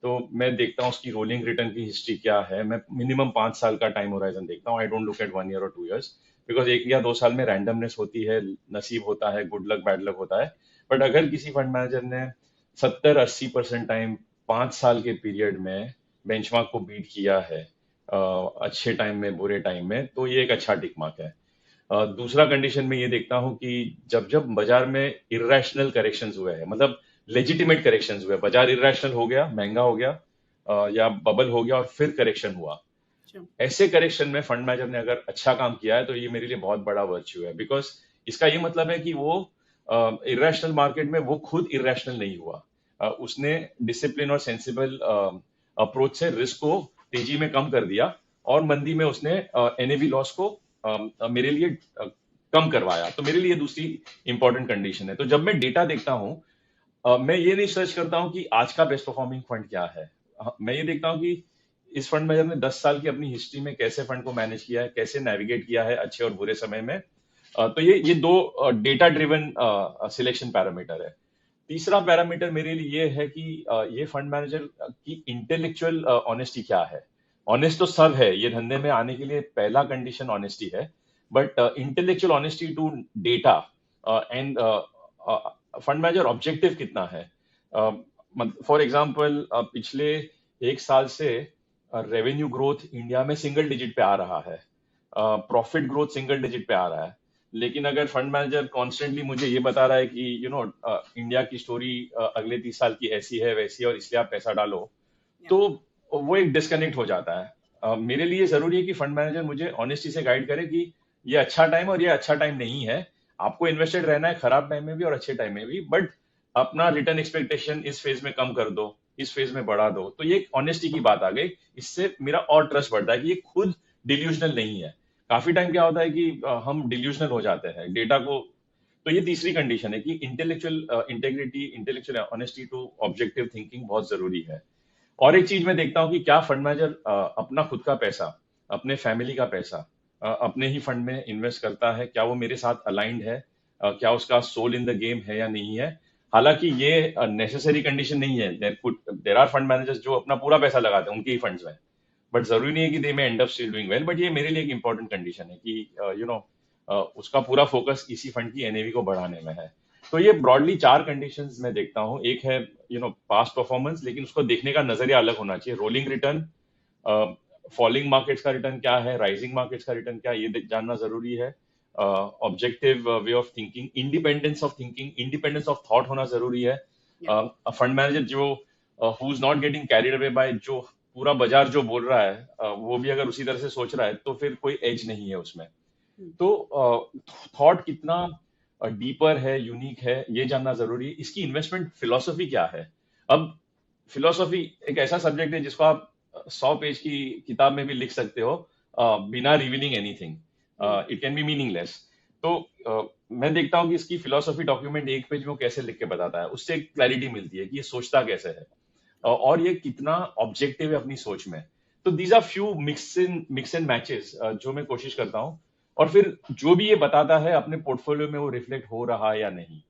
तो मैं देखता हूँ उसकी रोलिंग रिटर्न की हिस्ट्री क्या है। मैं मिनिमम 5 साल का टाइम होराइजन देखता हूँ। I don't look at 1 year और 2 ईयर्स, बिकॉज 1 या 2 साल में रैंडमनेस होती है, नसीब होता है, गुड लक बैड लक होता है। बट अगर किसी फंड मैनेजर ने 70-80% टाइम 5 साल के पीरियड में बेंचमार्क को बीट किया है, अच्छे टाइम में बुरे टाइम में, तो ये एक अच्छा टिक मार्क है। दूसरा कंडीशन में ये देखता हूँ कि जब जब बाजार में इरेशनल करेक्शंस हुए हैं, मतलब लेजिटिमेट करेक्शंस हुए, बाजार इरेशनल हो गया, महंगा हो गया, या बबल हो गया और फिर करेक्शन हुआ, Sure. ऐसे करेक्शन में फंड मैनेजर ने अगर अच्छा काम किया है, तो ये मेरे लिए बहुत बड़ा वर्च्यू है। बिकॉज इसका ये मतलब है कि वो इरेशनल मार्केट में वो खुद इरेशनल नहीं हुआ। उसने डिसिप्लिन और सेंसिबल अप्रोच से रिस्क को तेजी में कम कर दिया, और मंदी में उसने एनएवी लॉस को मेरे लिए कम करवाया। तो मेरे लिए दूसरी इंपॉर्टेंट कंडीशन है। तो जब मैं डेटा देखता हूँ, मैं ये नहीं सर्च करता हूँ कि आज का बेस्ट परफॉर्मिंग फंड क्या है। मैं ये देखता हूँ कि इस फंड मैनेजर ने 10 साल की अपनी हिस्ट्री में कैसे फंड को मैनेज किया है, कैसे नेविगेट किया है अच्छे और बुरे समय में। तो ये दो डेटा ड्रिवन सिलेक्शन पैरामीटर है। तीसरा पैरामीटर मेरे लिए ये है कि ये फंड मैनेजर की इंटेलेक्चुअल ऑनेस्टी क्या है। ऑनेस्ट तो सब है, ये धंधे में आने के लिए पहला कंडीशन ऑनेस्टी है, but intellectual honesty to data and fund manager objective कितना है। फॉर एग्जांपल पिछले 1 साल से रेवेन्यू ग्रोथ इंडिया में सिंगल डिजिट पे आ रहा है, प्रॉफिट ग्रोथ सिंगल डिजिट पे आ रहा है, लेकिन अगर फंड मैनेजर कॉन्स्टेंटली मुझे ये बता रहा है कि इंडिया की स्टोरी अगले 30 साल की ऐसी है वैसी है और इसलिए आप पैसा डालो, Yeah. तो वो एक डिस्कनेक्ट हो जाता है। मेरे लिए जरूरी है कि फंड मैनेजर मुझे ऑनेस्टी से गाइड करे कि ये अच्छा टाइम और ये अच्छा टाइम नहीं है। आपको इन्वेस्टेड रहना है खराब टाइम में भी और अच्छे टाइम में भी, बट अपना रिटर्न एक्सपेक्टेशन इस फेज में कम कर दो, इस फेज में बढ़ा दो। तो ये ऑनेस्टी की बात आ गई, इससे मेरा और ट्रस्ट बढ़ता है कि ये खुद डिल्यूजनल नहीं है। काफी टाइम क्या होता है कि हम डिल्यूजनल हो जाते हैं डेटा को। तो ये तीसरी कंडीशन है कि intellectual integrity, intellectual honesty to objective thinking बहुत जरूरी है। और एक चीज मैं देखता हूँ कि क्या फंड मैनेजर अपना खुद का पैसा, अपने फैमिली का पैसा अपने ही फंड में इन्वेस्ट करता है, क्या वो मेरे साथ अलाइंड है, क्या उसका सोल इन द गेम है या नहीं है। हालांकि ये नेसेसरी कंडीशन नहीं है। देर आर फंड मैनेजर्स जो अपना पूरा पैसा लगाते हैं उनके ही फंड्स में, बट जरूरी नहीं है कि दे में and up still doing well. But ये मेरे लिए एक इंपॉर्टेंट कंडीशन है कि उसका पूरा फोकस इसी फंड की एनएवी को बढ़ाने में है। तो ये ब्रॉडली 4 कंडीशंस मैं देखता हूँ। एक है पास्ट परफॉर्मेंस, लेकिन उसको देखने का नजरिया अलग होना चाहिए। रोलिंग रिटर्न, फॉलिंग मार्केट्स का रिटर्न क्या है, राइजिंग मार्केट्स का रिटर्न क्या है, ये जानना जरूरी है। Objective way of thinking, independence of thinking, independence of thought होना जरूरी है। Yeah. फंड मैनेजर जो who is not getting carried away by जो पूरा बाजार जो बोल रहा है, वो भी अगर उसी तरह से सोच रहा है, तो फिर कोई एज नहीं है उसमें। तो थॉट कितना डीपर है, यूनिक है, ये जानना जरूरी है। इसकी इन्वेस्टमेंट फिलोसफी क्या है। अब फिलोसफी एक ऐसा सब्जेक्ट है जिसको आप 100 पेज की किताब में भी लिख सकते हो बिना revealing anything. It can be meaningless. तो मैं देखता हूँ कि इसकी फिलोसफी डॉक्यूमेंट एक पेज में वो कैसे लिख के बताता है, उससे एक क्लैरिटी मिलती है कि ये सोचता कैसे है, और ये कितना ऑब्जेक्टिव है अपनी सोच में। तो these are few mix and matches जो मैं कोशिश करता हूँ, और फिर जो भी ये बताता है अपने पोर्टफोलियो में वो रिफ्लेक्ट हो रहा है या नहीं,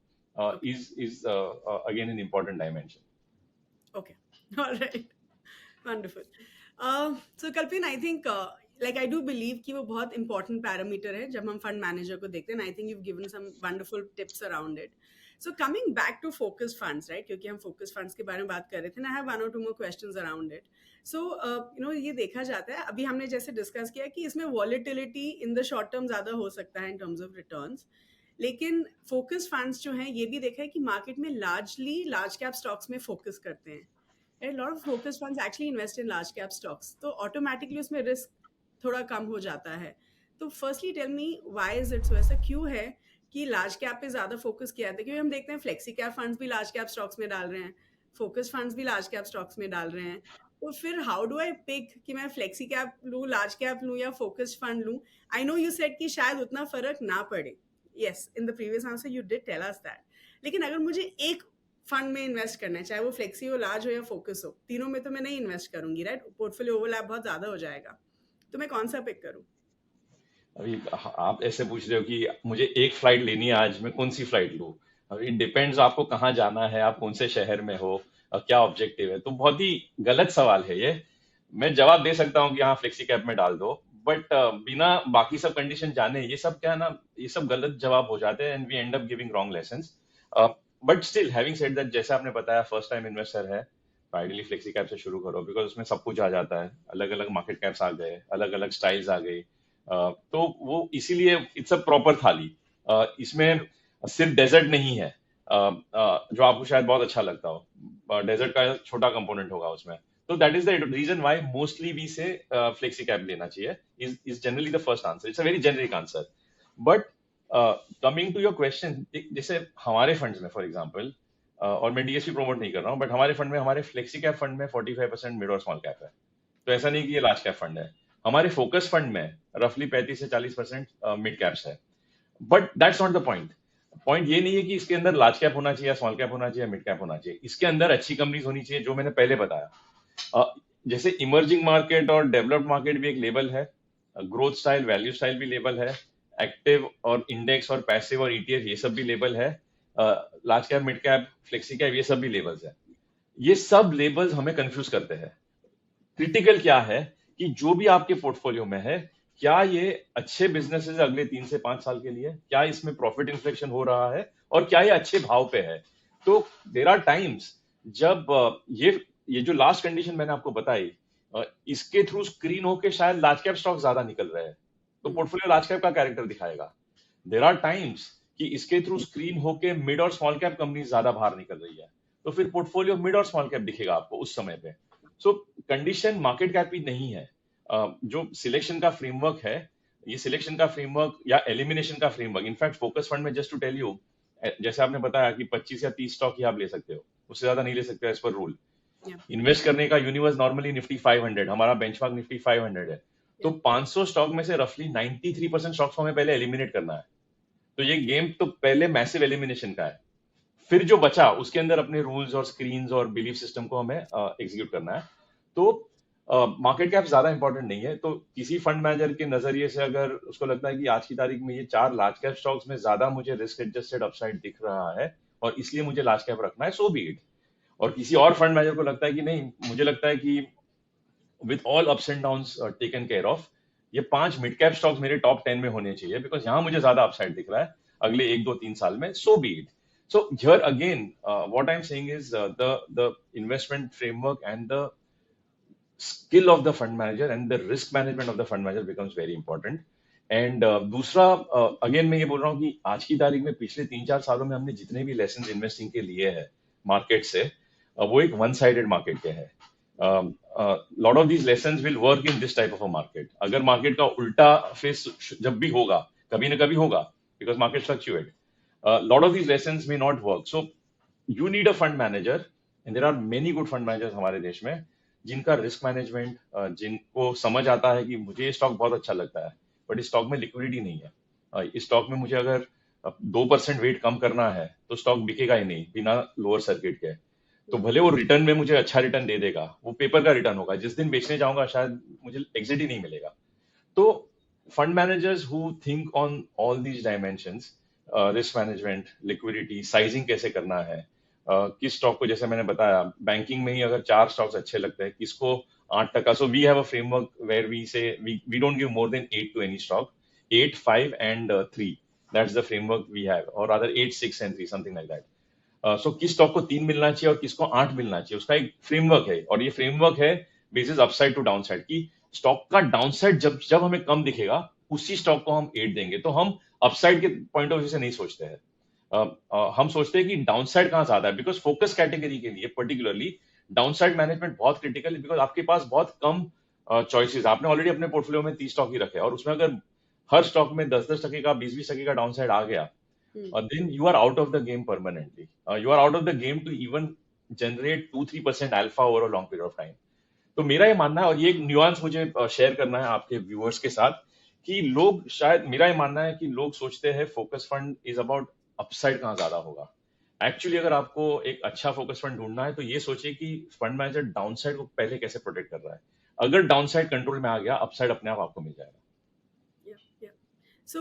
is again an important dimension. Okay. All right. Wonderful. So Kalpen, I think like I do believe कि वो बहुत इंपॉर्टेंट पैरामीटर है जब हम फंड मैनेजर को देखते हैं। I think you given some wonderful tips around it. So coming back to focus funds, right, क्योंकि हम फोकस फंड्स के बारे में बात कर रहे थे, I have one or two more questions around it. So ये देखा जाता है, अभी हमने जैसे डिस्कस किया कि इसमें volatility in the short term ज्यादा हो सकता है इन टर्म्स ऑफ रिटर्न्स, लेकिन फोकस फंड्स जो हैं ये भी देखा है कि मार्केट में लार्जली लार्ज कैप स्टॉक्स में फोकस करते हैं। A lot of focus funds actually invest in large cap stocks, तो ऑटोमेटिकली उसमें रिस्क थोड़ा कम हो जाता है। तो firstly tell me why is it so, ऐसा क्यों है कि लार्ज कैप पे ज्यादा फोकस किया जाता है? क्योंकि हम देखते हैं फ्लेक्सी कैप फंड्स भी लार्ज कैप स्टॉक्स में डाल रहे हैं, फोकस फंड्स भी लार्ज कैप स्टॉक्स में डाल रहे हैं। तो फिर हाउ डू आई पिक कि मैं फ्लेक्सी कैप लूँ, लार्ज कैप लूँ या फोकस फंड लूँ? आई नो यू सेड कि शायद उतना फर्क ना पड़े, yes, in the previous answer you did tell us that, लेकिन अगर मुझे एक फंड में इन्वेस्ट करना है, चाहे वो फ्लेक्सी हो, लार्ज हो या फोकस हो, तीनों में तो मैं नहीं इन्वेस्ट करूंगी, राइट? पोर्टफोलियो ओवरलैप बहुत ज्यादा हो जाएगा, तो मैं कौन सा पिक करूं? अभी आप ऐसे पूछ रहे हो कि मुझे एक फ्लाइट लेनी है आज, मैं कौन सी फ्लाइट लूँ? अभी डिपेंड्स आपको कहाँ जाना है, आप कौन से शहर में हो, क्या ऑब्जेक्टिव है। तो बहुत ही गलत सवाल है ये। मैं जवाब दे सकता हूँ कि हाँ फ्लेक्सी कैप में डाल दो, बट बिना बाकी सब कंडीशन जाने ये सब क्या है ना, ये सब गलत जवाब हो जाते हैं and we end up giving wrong lessons. But still having said that, जैसे आपने बताया फर्स्ट टाइम इन्वेस्टर है, तो आइडियली फ्लेक्सी कैप से शुरू करो, बिकॉज उसमें सब कुछ आ जाता है, अलग अलग मार्केट कैप्स आ गए, अलग अलग स्टाइल्स आ गई। तो वो इसीलिए इट्स अ प्रॉपर थाली। इसमें सिर्फ डेजर्ट नहीं है, जो आपको शायद बहुत अच्छा लगता हो, डेजर्ट का छोटा कंपोनेंट होगा उसमें। तो that is the reason why mostly we say flexi cap लेना चाहिए, is generally the first answer. It's a very generic answer. But coming to your question, जैसे हमारे फंड्स में फॉर एग्जाम्पल, और मैं डीएसपी प्रमोट नहीं कर रहा हूँ, बट हमारे फंड में, हमारे फ्लेक्सी कैप फंड में 45% मिड और स्मॉल कैप है। तो ऐसा नहीं कि ये लार्ज कैप फंड है। हमारे फोकस फंड में रफली 35 से 40% मिड कैप्स है। But that's not the point. Point ये नहीं है कि इसके अंदर लार्ज कैप होना चाहिए, स्मॉल कैप होना चाहिए, मिड कैप होना चाहिए। इसके अंदर अच्छी कंपनीज होनी चाहिए, जो मैंने पहले बताया। जैसे इमर्जिंग मार्केट और डेवलप्ड मार्केट भी एक लेवल है, ग्रोथ स्टाइल, वैल्यू स्टाइल भी लेवल है, एक्टिव और इंडेक्स और पैसिव और ईटीएफ ये सब भी लेबल है, large cap, mid cap, flexi cap ये सब भी लेबल्स है। ये सब लेबल्स हमें कंफ्यूज करते हैं। क्रिटिकल क्या है कि जो भी आपके पोर्टफोलियो में है, क्या ये अच्छे बिजनेसेस अगले 3 से 5 साल के लिए, क्या इसमें प्रॉफिट इन्फ्लेक्शन हो रहा है, और क्या ये अच्छे भाव पे है। तो देर आर टाइम्स जब ये जो लास्ट कंडीशन मैंने आपको बताई, इसके थ्रू स्क्रीन होके शायद लार्ज कैप स्टॉक ज्यादा निकल रहे हैं, तो पोर्टफोलियो लार्ज कैप का कैरेक्टर दिखाएगा। देर आर टाइम्स कि इसके थ्रू स्क्रीन होके मिड और स्मॉल कैप कंपनी ज्यादा बाहर निकल रही है, तो फिर पोर्टफोलियो मिड और स्मॉल कैप दिखेगा आपको उस समय पे। सो कंडीशन मार्केट कैप ही नहीं है। जो सिलेक्शन का फ्रेमवर्क है, ये सिलेक्शन का फ्रेमवर्क या एलिमिनेशन का फ्रेमवर्क, इनफैक्ट फोकस फंड में, जस्ट टू टेल यू, जैसे आपने बताया कि 25 या 30 स्टॉक ही आप ले सकते हो, उससे ज्यादा नहीं ले सकते as per rule. Yeah. Invest करने का यूनिवर्स नॉर्मली निफ्टी 500, हमारा बेंचमार्क निफ्टी 500 है। तो 500 स्टॉक में से रफली 93% स्टॉक्स को हमें पहले एलिमिनेट करना है। तो ये गेम तो पहले मैसिव एलिमिनेशन का है, फिर जो बचा उसके अंदर अपने रूल्स और स्क्रीन्स और बिलीफ सिस्टम को हमें एग्जीक्यूट करना है। तो मार्केट कैप ज्यादा इंपॉर्टेंट नहीं है। तो किसी फंड मैनेजर के नजरिए से अगर उसको लगता है कि आज की तारीख में ये 4 लार्ज कैप स्टॉक्स में ज्यादा मुझे रिस्क एडजस्टेड अपसाइड दिख रहा है और इसलिए मुझे लार्ज कैप रखना है, सो बी इट। और किसी और फंड मैनेजर को लगता है कि नहीं, मुझे लगता है कि with all ups and downs taken care of, ये 5 मिड कैप स्टॉक्स मेरे टॉप 10 में होने चाहिए, बिकॉज यहाँ मुझे ज्यादा अपसाइड दिख रहा है अगले 1, 2, 3 साल में, so be it. So here again, what I'm saying is the investment framework and the skill of the fund manager and the risk management of the fund manager becomes very important. And दूसरा, अगेन मैं ये बोल रहा हूँ कि आज की तारीख में पिछले 3-4 सालों में हमने जितने भी लेसन इन्वेस्टिंग के लिए हैं मार्केट से, वो एक वन साइडेड मार्केट के हैं। Lot of these lessons will work in this type of a market. अगर मार्केट का उल्टा फेस जब भी होगा, कभी ना कभी होगा, because market fluctuate, lot of these lessons may not work. So you need a fund manager, and there are many good fund managers हमारे देश में, जिनका रिस्क मैनेजमेंट, जिनको समझ आता है कि मुझे ये स्टॉक बहुत अच्छा लगता है, बट इस स्टॉक में लिक्विडिटी नहीं है। इस स्टॉक में मुझे अगर 2% वेट कम करना है तो स्टॉक बिकेगा ही नहीं बिना लोअर सर्किट के। तो भले वो रिटर्न में मुझे अच्छा रिटर्न दे देगा, वो पेपर का रिटर्न होगा, जिस दिन बेचने जाऊंगा शायद मुझे एग्जिट ही नहीं मिलेगा। तो fund managers who think on all these dimensions, risk management, liquidity, sizing कैसे करना है, किस स्टॉक को, जैसे मैंने बताया बैंकिंग में ही अगर 4 स्टॉक्स अच्छे लगते हैं, किसको 8%. So we have a framework where we say we don't give more than 8 to any stock. 8, 5 and 3. That's the framework we have, or rather 8, 6 and 3, something like that. सो किस स्टॉक को 3 मिलना चाहिए और किसको 8 मिलना चाहिए, उसका एक फ्रेमवर्क है, और ये फ्रेमवर्क है बेसिस अपसाइड टू डाउनसाइड की स्टॉक का डाउनसाइड जब जब हमें कम दिखेगा उसी स्टॉक को हम 8 देंगे। तो हम अपसाइड के पॉइंट ऑफ व्यू से नहीं सोचते हैं। हम सोचते हैं कि डाउनसाइड कहाँ ज्यादा है, बिकॉज फोकस कैटेगरी के लिए पर्टिकुलरली डाउनसाइड मैनेजमेंट बहुत क्रिटिकल है, बिकॉज आपके पास बहुत कम चॉइसेस। आपने ऑलरेडी अपने पोर्टफोलियो में 30 स्टॉक ही रखे और उसमें अगर हर स्टॉक में 10-10% का 20-20% का डाउनसाइड आ गया, then you are out of the game permanently. You are out of the game to even generate 2-3% alpha over a long period of time. तो मेरा ये मानना है, और ये एक न्यूआंस मुझे शेयर करना है आपके व्यूअर्स के साथ, कि लोग शायद, मेरा ये मानना है कि लोग सोचते हैं focus fund is about upside कहाँ ज्यादा होगा। एक्चुअली अगर आपको एक अच्छा फोकस फंड ढूंढना है तो ये सोचिए कि फंड मैनेजर डाउनसाइड को पहले कैसे प्रोटेक्ट कर रहा है। अगर डाउनसाइड कंट्रोल में आ गया, अपसाइड अपने आप आपको मिल जाएगा। So,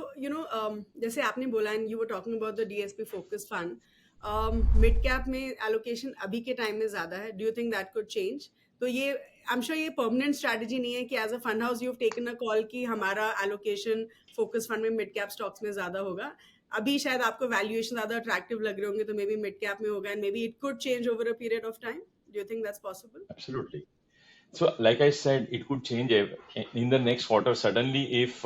जैसे आपने बोला, and you were talking about the DSP focus fund, mid cap में allocation अभी के time में ज़्यादा है. Do you think that could change? तो ये I'm sure ये permanent strategy नहीं है कि as a fund house you've taken a call कि हमारा allocation focus fund में mid cap stocks में ज़्यादा होगा. अभी शायद आपको valuation ज़्यादा attractive लग रहे होंगे तो maybe mid cap में होगा, and maybe it could change over a period of time. Do you think that's possible? Absolutely. So, like I said, it could change in the next quarter suddenly if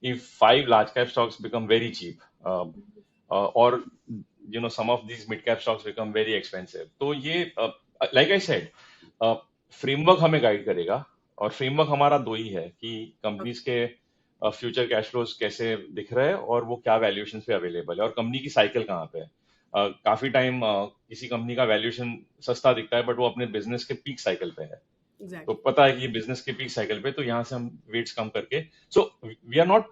5 large cap stocks become very cheap, or some of these mid cap stocks become very expensive. तो ये like I said, फ्रेमवर्क हमें गाइड करेगा, और फ्रेमवर्क हमारा दो ही है कि कंपनीज के फ्यूचर कैश फ्लोज कैसे दिख रहे हैं और वो क्या वैल्यूएशन पे अवेलेबल है, और कंपनी की साइकिल कहाँ पे है। काफी टाइम किसी कंपनी का वैल्यूएशन सस्ता दिखता है बट वो अपने बिजनेस के पीक साइकिल पे है। तो पता है कि ये बिजनेस के पीक साइकिल पे, तो यहाँ से हम वेट्स कम करके, so we are not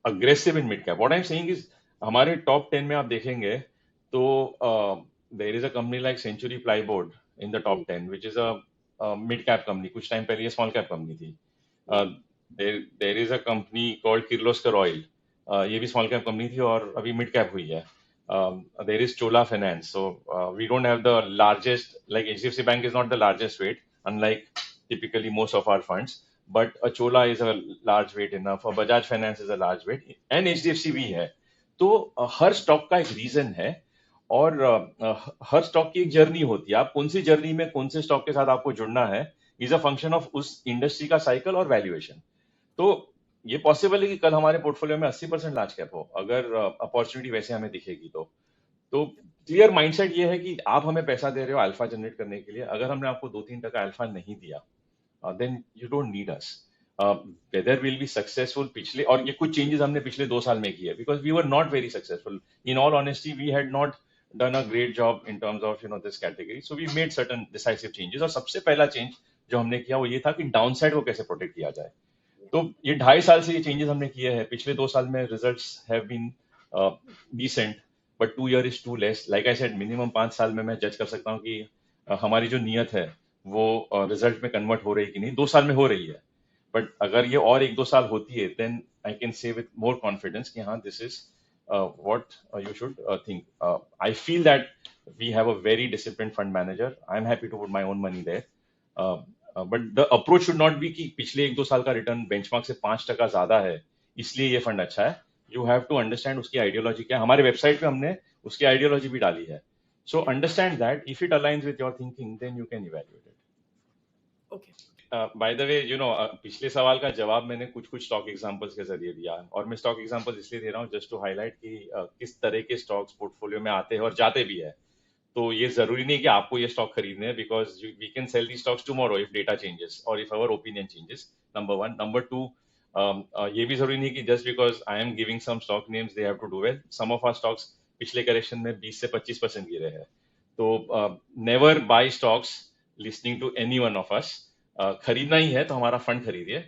aggressive in mid cap. What I am saying is, हमारे टॉप 10 में आप देखेंगे तो there is a company like Century Plyboard in the top 10 which is a mid cap company. कुछ टाइम पहले ये स्मॉल कैप कंपनी थी। There is a company called Kirloskar oil, ये भी स्मॉल कैप कंपनी थी और अभी मिड कैप हुई है। There is Chola Finance. So we don't have the largest, like HDFC Bank is not the largest weight, unlike typically most of our funds. But a Chola is a large weight enough. A Bajaj Finance is a large weight, and HDFC भी है। तो हर स्टॉक का एक रीजन है, और हर स्टॉक की एक जर्नी होती है। आप कौन सी जर्नी में कौन से स्टॉक के साथ आपको जुड़ना है इज अ फंक्शन ऑफ उस इंडस्ट्री का साइकिल और वैल्यूएशन। तो ये पॉसिबल है कि कल हमारे पोर्टफोलियो में 80% लार्ज कैप हो, अगर अपॉर्चुनिटी वैसे हमें दिखेगी तो क्लियर माइंडसेट ये है कि आप हमें पैसा दे रहे हो अल्फा जनरेट करने के लिए। अगर हमने आपको 2-3% अल्फा नहीं दिया, then you don't need us. Whether will be successful पिछले, और ये कुछ चेंजेस हमने पिछले 2 साल में किए, because we were not very successful. In all honesty we had not done a great job in terms of this category, so we made certain decisive changes. और सबसे पहला चेंज जो हमने किया वो ये था कि डाउनसाइड को कैसे प्रोटेक्ट किया जाए। तो ये 2.5 साल से ये चेंजेस हमने किए हैं। पिछले 2 साल में results have been decent, but 2 years is too less. Like I said, minimum 5 साल में मैं जज कर सकता हूँ कि हमारी जो नियत है वो रिजल्ट में कन्वर्ट हो रही है कि नहीं। 2 साल में हो रही है, बट अगर ये और 1-2 साल होती है, then I can say with more confidence कि हाँ, this is what you should think. I feel that we have a very disciplined fund manager. I am happy to put my own money there, but the approach should not be कि पिछले 1-2 साल का रिटर्न बेंचमार्क से 5% ज्यादा है इसलिए ये फंड अच्छा है। यू हैव टू अंडरस्टैंड उसकी आइडियोलॉजी क्या है। हमारे वेबसाइट पे हमने उसकी आइडियोलॉजी भी डाली है। So understand that if it aligns with your thinking, then you can evaluate it. Okay, by the way, पिछले सवाल का जवाब मैंने कुछ स्टॉक एग्जांपल्स के जरिए दिया, और मैं स्टॉक एग्जांपल्स इसलिए दे रहा हूँ जस्ट टू हाईलाइट कि किस तरह के स्टॉक्स पोर्टफोलियो में आते हैं और जाते भी है। तो ये जरूरी नहीं कि आपको ये स्टॉक खरीदने हैं, because we can sell the stocks tomorrow if data changes or if our opinion changes, number 1। Number 2, ये भी जरूरी नहीं कि just because I am giving some stock names they have to do well. Some of our stocks पिछले करेक्शन में 20 से 25% गिरे हैं। तो never buy stocks listening to any one of us. खरीदना ही है तो हमारा फंड खरीदिए,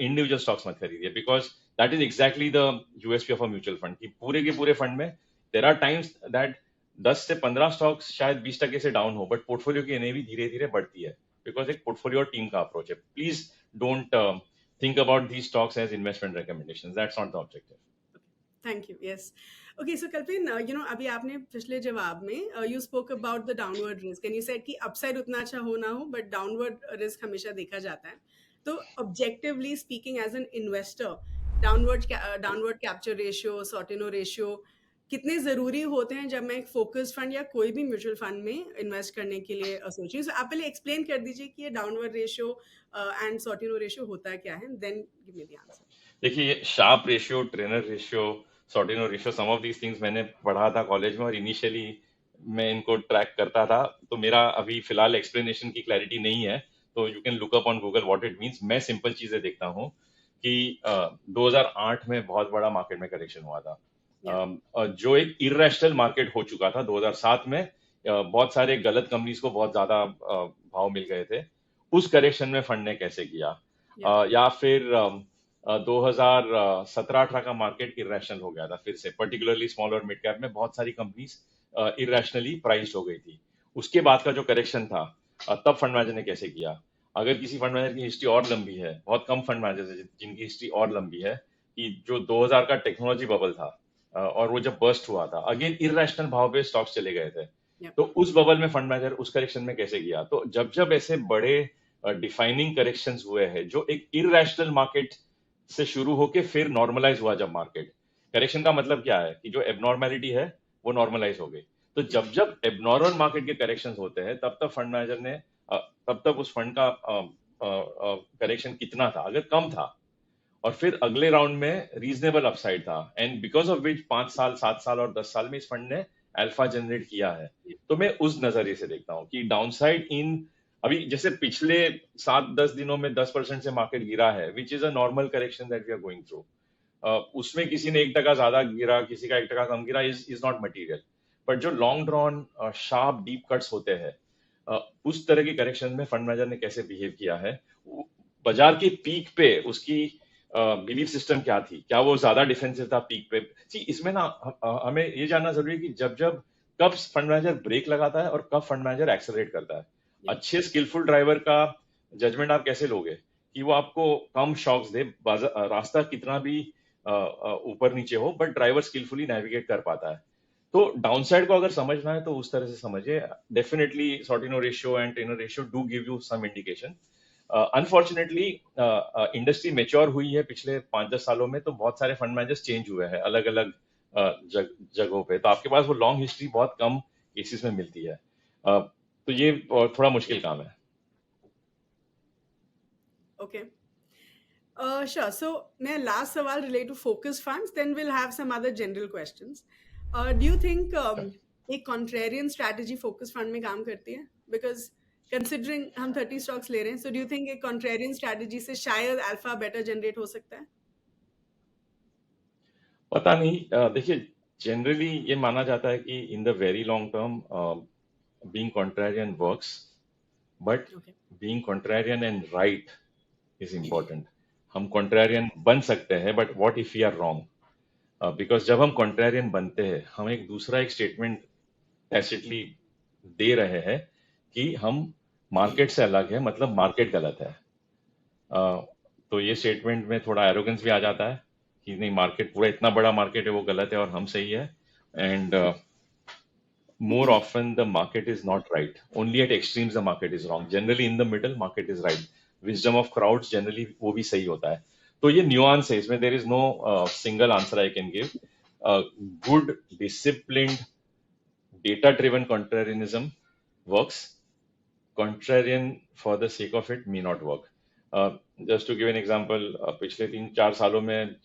इंडिविजुअल स्टॉक्स मत खरीदिए, because that is exactly the USP of a mutual fund कि पूरे के पूरे फंड में देयर आर टाइम्स दैट 10 से 15 स्टॉक्स शायद 20% से डाउन हो, बट पोर्टफोलियो की एनएवी धीरे धीरे बढ़ती है, बिकॉज एक पोर्टफोलियो और टीम का अप्रोच है। Please don't think about these stocks as investment recommendations. That's not the objective. Thank you, yes. Okay, so Kalpin, अभी आपने पिछले जवाब में you spoke about the downward risk and you said कि अपसाइड उतना अच्छा हो ना हो, बट डाउनवर्ड रिस्क हमेशा देखा जाता है। तो objectively speaking as an investor, downward capture ratio, Sortino ratio कितने ज़रूरी होते हैं जब मैं एक फोकस फंड या कोई भी म्यूचुअल फंड में इन्वेस्ट करने के लिए सोच रही हूँ? सो आप पहले एक्सप्लेन कर दीजिए कि ये downward ratio and Sortino ratio होता क्या है, then give me the answer. देखिए, ये Sharpe ratio, Treynor ratio, Sortino ratio, some of these things मैंने पढ़ा था कॉलेज में, और इनिशियली मैं इनको ट्रैक करता था। तो मेरा अभी फिलहाल एक्सप्लेनेशन की क्लैरिटी नहीं है, तो you can look up on Google what it means. मैं सिंपल चीजें देखता हूँ कि 2008 में बहुत बड़ा मार्केट में करेक्शन हुआ था। या जो एक इरेशनल मार्केट हो चुका था 2007 में। बहुत सारे गलत कंपनीज को बहुत ज्यादा भाव मिल गए थे। उस करेक्शन में फंड ने कैसे किया? या या फिर 2017-18 का मार्केट इरेशनल हो गया था फिर से, पर्टिकुलरली स्मॉल और मिड कैप में बहुत सारी कंपनीज इरेशनली प्राइस्ड हो गई थी। उसके बाद का जो करेक्शन था, तब फंड मैनेजर ने कैसे किया? अगर किसी फंड मैनेजर की हिस्ट्री और लंबी है, बहुत कम फंड मैनेजर है जिनकी हिस्ट्री और लंबी है, कि जो 2000 का टेक्नोलॉजी बबल था, और वो जब बर्स्ट हुआ था, अगेन इरेशनल भाव पे स्टॉक्स चले गए थे। या तो उस बबल में फंड मैनेजर उस करेक्शन में कैसे किया? तो जब जब ऐसे बड़े डिफाइनिंग करेक्शंस हुए हैं, जो एक इरेशनल मार्केट से शुरू होके फिर नॉर्मलाइज हुआ, जब मार्केट करेक्शन का मतलब क्या है कि जो एबनॉर्मेलिटी है वो नॉर्मलाइज हो गई। तो या जब जब एबनॉर्मल मार्केट के करेक्शंस होते हैं, तब तब फंड मैनेजर ने तब तक उस फंड का करेक्शन कितना था, अगर कम था, और फिर अगले राउंड में रीजनेबल अपसाइड था, एंड बिकॉज ऑफ विच 5 साल, 7 साल और 10 साल में इस फंड ने अल्फा जनरेट किया है। तो मैं उस नजरिए से देखता हूँ कि डाउनसाइड इन, अभी जैसे पिछले 7-10 दिनों में 10% से मार्केट गिरा है, which is a normal correction that we are going through. उसमें किसी ने 1% ज्यादा गिरा, किसी का 1% कम गिरा, इज नॉट मटीरियल। बट जो long drawn sharp deep cuts होते हैं, उस तरह की करेक्शन में फंड मैनेजर ने कैसे बिहेव किया है, बाजार की पीक पे उसकी बिलीफ सिस्टम क्या थी, क्या वो ज्यादा डिफेंसिव था पीक पे? सी, इसमें ना हमें ये जानना जरूरी है कि जब जब कब फंड मैनेजर ब्रेक लगाता है और कब फंड मैनेजर एक्सेलरेट करता है। या अच्छे स्किलफुल ड्राइवर का जजमेंट आप कैसे लोगे कि वो आपको कम शॉक्स दे, रास्ता कितना भी ऊपर नीचे हो, बट ड्राइवर स्किलफुली नेविगेट कर पाता है। तो डाउनसाइड को अगर समझना है तो उस तरह से समझिए। Definitely Sortino ratio and Treynor ratio do give you some indication. Unfortunately industry mature हुई है पिछले 5-10 सालों में, तो बहुत सारे फंड मैनेजर्स चेंज हुए हैं अलग अलग जगहों पे, तो आपके पास वो लॉन्ग हिस्ट्री बहुत कम केसेस में मिलती है। तो ये थोड़ा मुश्किल काम है। Okay, sure. So, my last सवाल relate to focus funds. Then we'll have some other general questions. Do you think एक contrarian strategy focus fund में काम करती है? Because considering हम 30 stocks ले रहे हैं, so do you think एक contrarian strategy से शायद alpha better generate हो सकता है? पता नहीं, देखिए, जनरली ये माना जाता है कि in the very long term being contrarian works, but Okay. Being contrarian and right is important. हम कॉन्ट्रेरियन बन सकते हैं, but what if we are wrong? Because जब हम कॉन्ट्रेरियन बनते हैं, हम एक दूसरा एक स्टेटमेंट टैसिटली दे रहे हैं कि हम मार्केट से अलग है, मतलब मार्केट गलत है। तो ये स्टेटमेंट में थोड़ा एरोगेंस भी आ जाता है कि नहीं, मार्केट पूरा इतना बड़ा मार्केट है, वो गलत है और हम सही है। And more often the market is not right. Only at extremes the market is wrong. Generally in the middle market is right. Wisdom of crowds generally वो भी सही होता है। तो ये nuance है इसमें, there is no single answer I can give. Good disciplined data driven contrarianism works. Contrarian for the sake of it may not work. Just to give an example, पिछले 3-4 सालों में,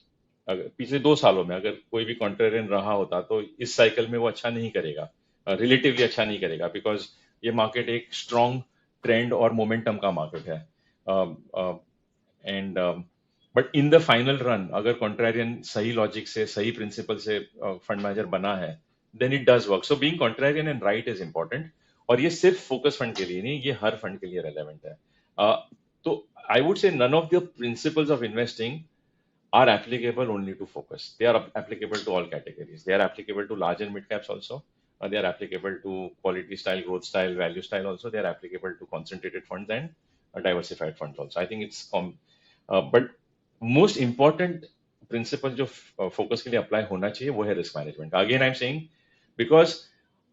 पिछले 2 सालों में अगर कोई भी कॉन्ट्रेरियन रहा होता, तो इस साइकिल में वो अच्छा नहीं करेगा, रिलेटिवली अच्छा नहीं करेगा, बिकॉज ये मार्केट एक स्ट्रॉन्ग ट्रेंड और मोमेंटम का मार्केट है। And but in the final run, अगर कॉन्ट्रेरियन सही लॉजिक से, सही प्रिंसिपल से फंड मैनेजर बना है, then it does work. So being contrarian and right is important. और ये सिर्फ फोकस फंड के लिए नहीं, ये हर फंड के लिए रेलेवेंट है। तो I would say none of the principles of investing are applicable only to focus. They are applicable to all categories. They are applicable to large and mid caps also. They are applicable to quality style, growth style, value style also. They are applicable to concentrated funds and diversified funds also. I think it's but most important principle जो फोकस के लिए अप्लाई होना चाहिए वो है risk management. Again I am saying because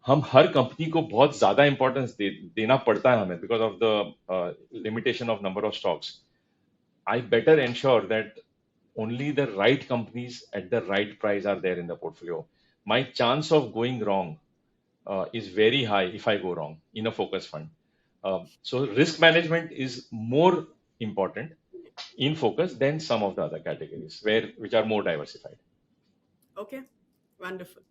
हम हर कंपनी को बहुत ज्यादा इंपॉर्टेंस देना पड़ता है हमें because of the limitation of number of stocks. I better ensure that only the right companies at the right price are there in the portfolio. My chance of going wrong is very high if I go wrong in a focus fund. So risk management is more important in focus than some of the other categories which are more diversified. Okay, wonderful.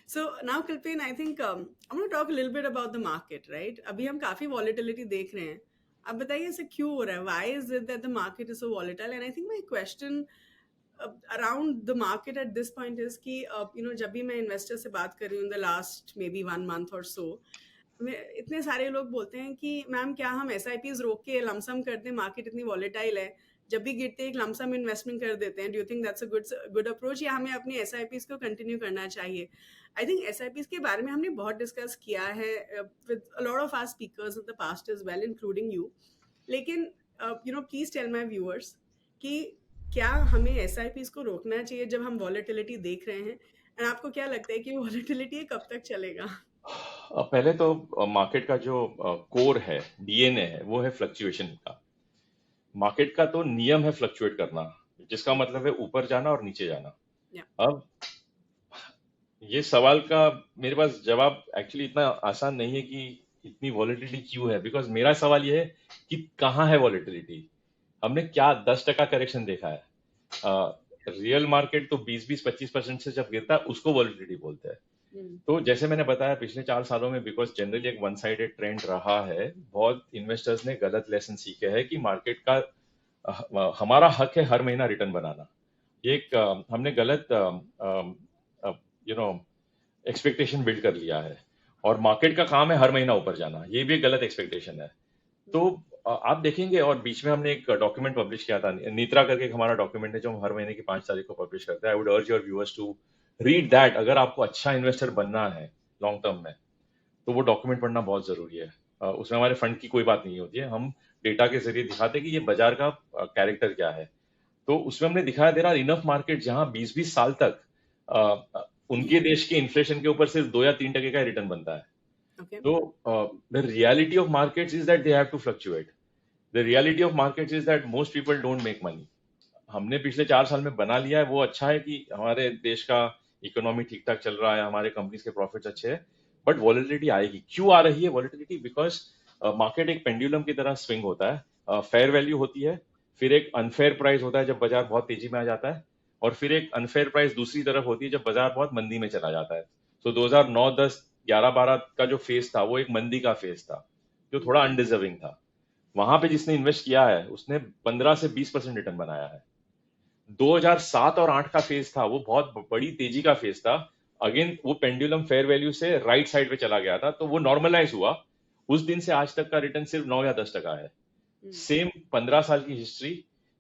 So now, Kalpen, I think I'm going to talk a little bit about the market, right? अभी हम काफी volatility देख रहे हैं. अब बताइए ऐसे क्यों हो रहा है? Why is it that the market is so volatile? And I think my question around the market at this point is कि जब भी मैं इन्वेस्टर से बात कर रही हूँ in the last maybe 1 month or so, इतने सारे लोग बोलते हैं कि मैम क्या हम SIPs रोक के लमसम कर दें, मार्केट इतनी वॉलेटाइल है, जब भी गिरते एक लमसम इन्वेस्टमेंट कर देते हैं. Do you think that's a good approach, या हमें अपनी SIPs को कंटिन्यू करना चाहिए? आई थिंक SIPs के बारे में हमने बहुत डिस्कस किया है with a lot of our speakers in the past as well, including you. लेकिन प्लीज टेल माय व्यूअर्स कि क्या हमें SIPs को रोकना चाहिए जब हम वॉलेटिलिटी देख रहे हैं? एंड आपको क्या लगता है कि वॉलेटिलिटी कब तक चलेगा? पहले तो मार्केट का जो कोर है, DNA है, वो है फ्लक्चुएशन का. मार्केट का तो नियम है फ्लक्चुएट करना, जिसका मतलब है ऊपर जाना और नीचे जाना. Yeah. अब ये सवाल का मेरे पास जवाब एक्चुअली इतना आसान नहीं है कि इतनी वॉलेटिलिटी क्यों है, बिकॉज मेरा सवाल ये है कि कहाँ है वॉलेटिलिटी. हमने क्या 10% करेक्शन देखा है? रियल मार्केट तो 20-25% से जब गिरता है उसको वॉलेटिलिटी बोलते हैं. तो जैसे मैंने बताया पिछले 4 सालों में बिकॉज जनरली एक वन साइडेड ट्रेंड रहा है, बहुत इन्वेस्टर्स ने गलत लेसन सीखे हैं कि मार्केट का हमारा हक है हर महीना रिटर्न बनाना. ये एक हमने गलत एक्सपेक्टेशन बिल्ड कर लिया है, और मार्केट का काम है हर महीना ऊपर जाना, ये भी एक गलत एक्सपेक्टेशन है. तो आप देखेंगे, और बीच में हमने एक डॉक्यूमेंट पब्लिश किया था, नीत्रा करके एक हमारा डॉक्यूमेंट है जो हम हर महीने की 5 तारीख को पब्लिश करते हैं. I would urge your viewers to read that. अगर आपको अच्छा इन्वेस्टर बनना है लॉन्ग टर्म में, तो वो डॉक्यूमेंट पढ़ना बहुत जरूरी है. उसमें हमारे फंड की कोई बात नहीं होती है, हम डेटा के जरिए दिखाते हैं कि ये बाजार का कैरेक्टर क्या है. तो उसमें हमने दिखाया दे रहा इनफ मार्केट जहां 20-20 साल तक उनके देश के इन्फ्लेशन के ऊपर सिर्फ 2 या 3% का रिटर्न बनता है. Okay. So the reality of markets is that they have to fluctuate. The reality of markets is that most people don't make money. हमने पिछले 4 साल में बना लिया है, वो अच्छा है कि हमारे देश का इकोनॉमी ठीक ठाक चल रहा है, हमारे कंपनीज के प्रॉफिट्स अच्छे हैं, बट वॉलेटिलिटी आएगी. क्यों आ रही है वॉलेटिलिटी? बिकॉज मार्केट एक पेंडुलम की तरह स्विंग होता है. फेयर वैल्यू होती है, फिर एक अनफेयर प्राइस होता है जब बाजार बहुत तेजी में आ जाता है, और फिर एक अनफेयर प्राइस दूसरी तरफ होती है जब बाजार बहुत मंदी में चला जाता है. तो 2009, 10, 11-12 का जो फेज था वो एक मंदी का फेज था जो थोड़ा अनडिजर्विंग था. वहां पे जिसने इन्वेस्ट किया है उसने 15 से 20% रिटर्न बनाया है. 2007 और 8 का फेज था, वो बहुत बड़ी तेजी का फेज था. अगेन वो पेंडुलम फेयर वैल्यू से राइट साइड पे चला गया था, तो वो नॉर्मलाइज हुआ. उस दिन से आज तक का रिटर्न सिर्फ 9 या 10% है. सेम 15 साल की हिस्ट्री.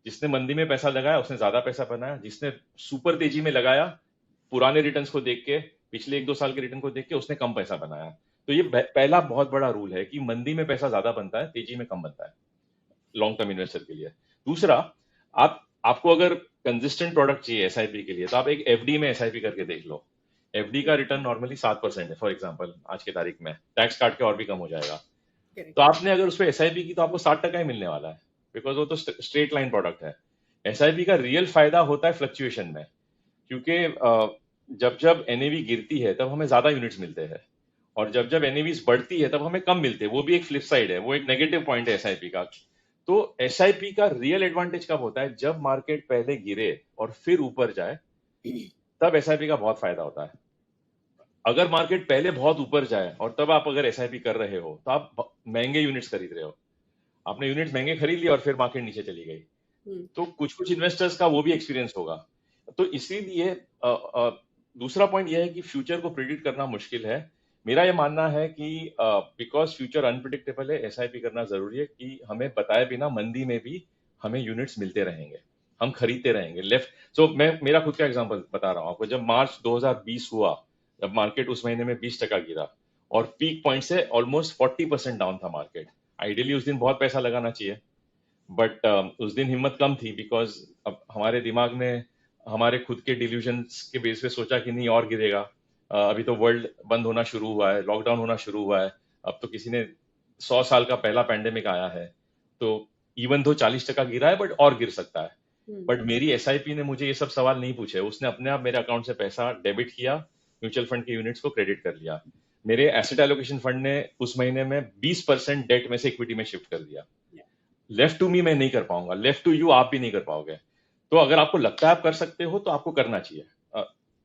जिसने मंदी में पैसा लगाया उसने ज्यादा पैसा बनाया, जिसने सुपर तेजी में लगाया पुराने रिटर्न्स को देख के, पिछले 1-2 साल के रिटर्न को देख के, उसने कम पैसा बनाया. तो ये पहला बहुत बड़ा रूल है कि मंदी में पैसा ज्यादा बनता है, तेजी में कम बनता है लॉन्ग टर्म इन्वेस्टर के लिए. दूसरा, आपको अगर कंसिस्टेंट प्रोडक्ट चाहिए SIP के लिए, तो आप एक FD में SIP करके देख लो. FD का रिटर्न नॉर्मली 7% है फॉर एग्जाम्पल आज की तारीख में, टैक्स काट के और भी कम हो जाएगा. तो आपने अगर उस पर SIP की तो आपको 60% ही मिलने वाला है, बिकॉज वो तो स्ट्रेट लाइन प्रोडक्ट है. SIP का रियल फायदा होता है फ्लक्चुएशन में, क्योंकि जब जब NAV गिरती है तब हमें ज्यादा यूनिट्स मिलते हैं, और जब जब NAVs बढ़ती है तब हमें कम मिलते हैं. वो भी एक फ्लिप साइड है, वो एक नेगेटिव पॉइंट है SIP का. तो SIP का रियल एडवांटेज कब होता है? जब मार्केट पहले गिरे और फिर ऊपर जाए, तब SIP का बहुत फायदा होता है. अगर मार्केट पहले बहुत ऊपर जाए और तब आप अगर SIP कर रहे हो, तो आप महंगे यूनिट्स खरीद रहे हो. आपने यूनिट्स महंगे खरीद लिए और फिर मार्केट नीचे चली गई. तो कुछ इन्वेस्टर्स का वो भी एक्सपीरियंस होगा. तो इसीलिए दूसरा पॉइंट यह है कि फ्यूचर को प्रिडिक्ट करना मुश्किल है. मेरा ये मानना है कि बिकॉज फ्यूचर अनप्रिडिक्टेबल है, SIP करना जरूरी है कि हमें बताए बिना मंदी में भी हमें यूनिट्स मिलते रहेंगे, हम खरीदते रहेंगे. सो मैं मेरा खुद का एग्जांपल बता रहा हूँ आपको. जब मार्च 2020 हुआ, जब मार्केट उस महीने में 20% गिरा और पीक पॉइंट से ऑलमोस्ट 40% डाउन था मार्केट. आइडियली उस दिन बहुत पैसा लगाना चाहिए, बट उस दिन हिम्मत कम थी, बिकॉज अब हमारे दिमाग में हमारे खुद के डिल्यूजन्स के बेस पे सोचा कि नहीं और गिरेगा। अभी तो वर्ल्ड बंद होना शुरू हुआ है, लॉकडाउन होना शुरू हुआ है। अब तो किसी ने 100 साल का पहला पैंडेमिक आया है, तो इवन तो 40% गिरा है, बट और गिर सकता है। बट मेरी एसआईपी ने मुझे ये सब सवाल नहीं पूछे, उसने अपने आप मेरे अकाउंट से पैसा डेबिट किया, म्यूचुअल फंड के यूनिट्स को क्रेडिट कर लिया। मेरे एसेट एलोकेशन फंड ने उस महीने में 20% डेट में से इक्विटी में शिफ्ट कर दिया। लेफ्ट टू मी मैं नहीं कर पाऊंगा, लेफ्ट टू यू आप भी नहीं कर पाओगे। तो अगर आपको लगता है आप कर सकते हो तो आपको करना चाहिए।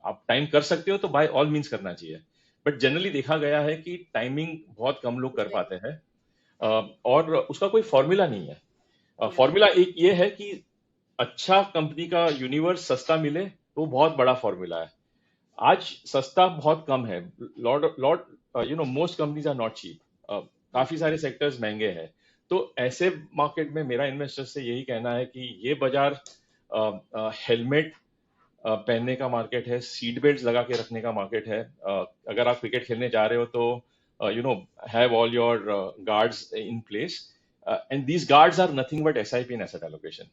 आप टाइम कर सकते हो तो बाय ऑल मीन्स करना चाहिए। बट जनरली देखा गया है कि टाइमिंग बहुत कम लोग कर पाते हैं, और उसका कोई फॉर्मूला नहीं है। फॉर्मूला एक ये है कि अच्छा कंपनी का यूनिवर्स सस्ता मिले, तो बहुत बड़ा फॉर्मूला है। आज सस्ता बहुत कम है। Lot lot most companies are not cheap. काफी सारे सेक्टर्स महंगे हैं। तो ऐसे मार्केट में मेरा इन्वेस्टर से यही कहना है कि ये बाजार हेलमेट पहनने का मार्केट है, सीट बेल्ट लगा के रखने का मार्केट है। अगर आप क्रिकेट खेलने जा रहे हो तो have all your guards in place, and these guards are nothing but SIP and asset allocation.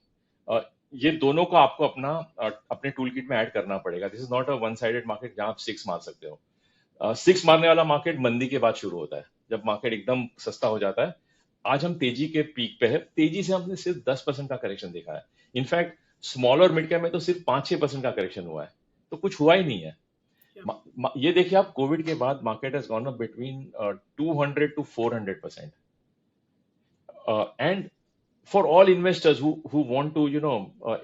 ये दोनों को आपको अपने टूल किट में ऐड करना पड़ेगा। This is not a one sided market जहां आप सिक्स मार सकते हो। सिक्स मारने वाला मार्केट मंदी के बाद शुरू होता है, जब मार्केट एकदम सस्ता हो जाता है। आज हम तेजी के पीक पे है, तेजी से हमने सिर्फ 10% का करेक्शन देखा है। इनफैक्ट स्मॉल और मिड कैप में तो सिर्फ 5-6% का करेक्शन हुआ है, तो कुछ हुआ ही नहीं है। ये देखिए आप, कोविड के बाद market has gone up between 200 to 400%। And for all investors who want to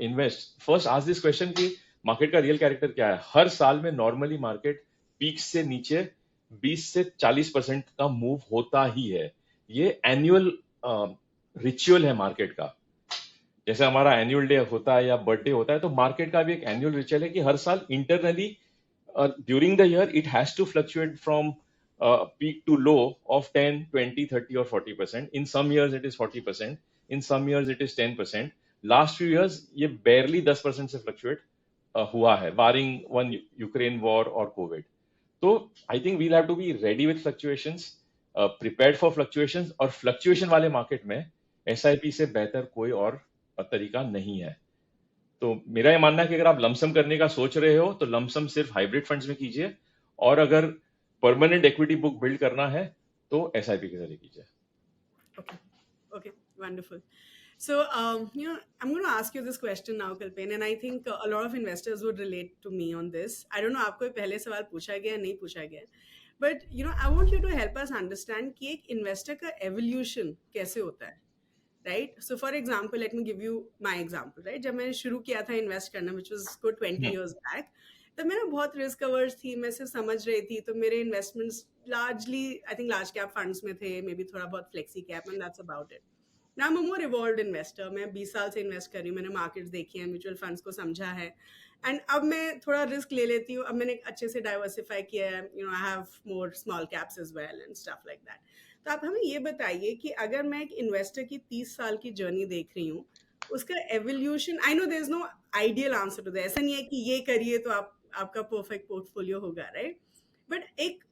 invest, first ask this question कि मार्केट का रियल कैरेक्टर क्या है। हर साल में नॉर्मली मार्केट पीक से नीचे 20 से 40% का मूव होता ही है। ये एनुअल रिचुअल है मार्केट का। जैसे हमारा एनुअल डे होता है या बर्थडे होता है, तो मार्केट का भी एक एनुअल रिचुअल है कि हर साल internally during the year it has to fluctuate from peak to low of 10, 20, 30 or 40%. In some years it is 40%, in some years it is 10%. Last few years ये barely 10% से fluctuate हुआ है, barring one Ukraine war or COVID. तो I think we'll have to be ready with fluctuations, prepared for fluctuations, और fluctuation वाले market में SIP से बेहतर कोई और तरीका नहीं है। तो मेरा ये मानना है कि अगर आप लमसम करने का सोच रहे हो तो लमसम सिर्फ हाइब्रिड फंड्स में कीजिए, और अगर परमानेंट इक्विटी बुक बिल्ड करना है तो एसआईपी के जरिए कीजिए। Okay, wonderful. So, I'm going to ask you this question now, Kalpen, and I think a lot of investors would relate to me on this. I don't know आपको ये पहले सवाल पूछा गया या नहीं पूछा गया, but I want you to help us understand कि एक investor का evolution कैसे होता है, right? So, for example, let me give you my example, right? जब मैंने शुरू किया था invest करना, which was good 20 years back, तब मैं बहुत रिस्क अवर्स थी, मैं सिर्फ समझ रही थी, तो मेरे investments largely I think large cap funds में थे, मे बी थोड़ा बहुत flexi cap, and that's about it. Now I am more evolved investor, मैं 20 साल से इन्वेस्ट कर रही हूँ, मैंने मार्केट्स देखी हैं, म्यूचुअल फंड्स को समझा है, एंड अब मैं थोड़ा रिस्क ले लेती हूँ। अब मैंने अच्छे से डाइवर्सिफाई किया है, I have more small caps as well and stuff like that. तो आप हमें ये बताइए कि अगर मैं एक इन्वेस्टर की 30 साल की जर्नी देख रही हूँ, उसका evolution, I know there is no ideal answer to that, ऐसा नहीं है कि ये करिए तो आपका परफेक्ट पोर्टफोलियो होगा, राइट? बट एक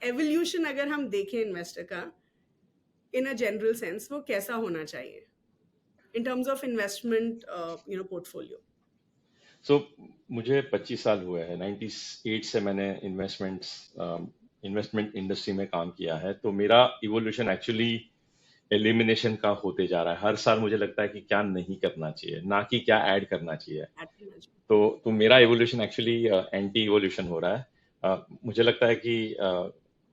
एवोल्यूशन अगर हम देखें इन्वेस्टर का इन अ जनरल सेंस, वो कैसा होना चाहिए in terms of investment portfolio? So मुझे 25 साल हुए हैं, 98 से मैंने इन्वेस्टमेंट इंडस्ट्री में काम किया है। तो मेरा इवोल्यूशन एक्चुअली एलिमिनेशन का होते जा रहा है। हर साल मुझे लगता है कि क्या नहीं करना चाहिए, ना कि क्या ऐड करना चाहिए। तो मेरा इवोल्यूशन एक्चुअली एंटी इवोल्यूशन हो रहा है। मुझे लगता है कि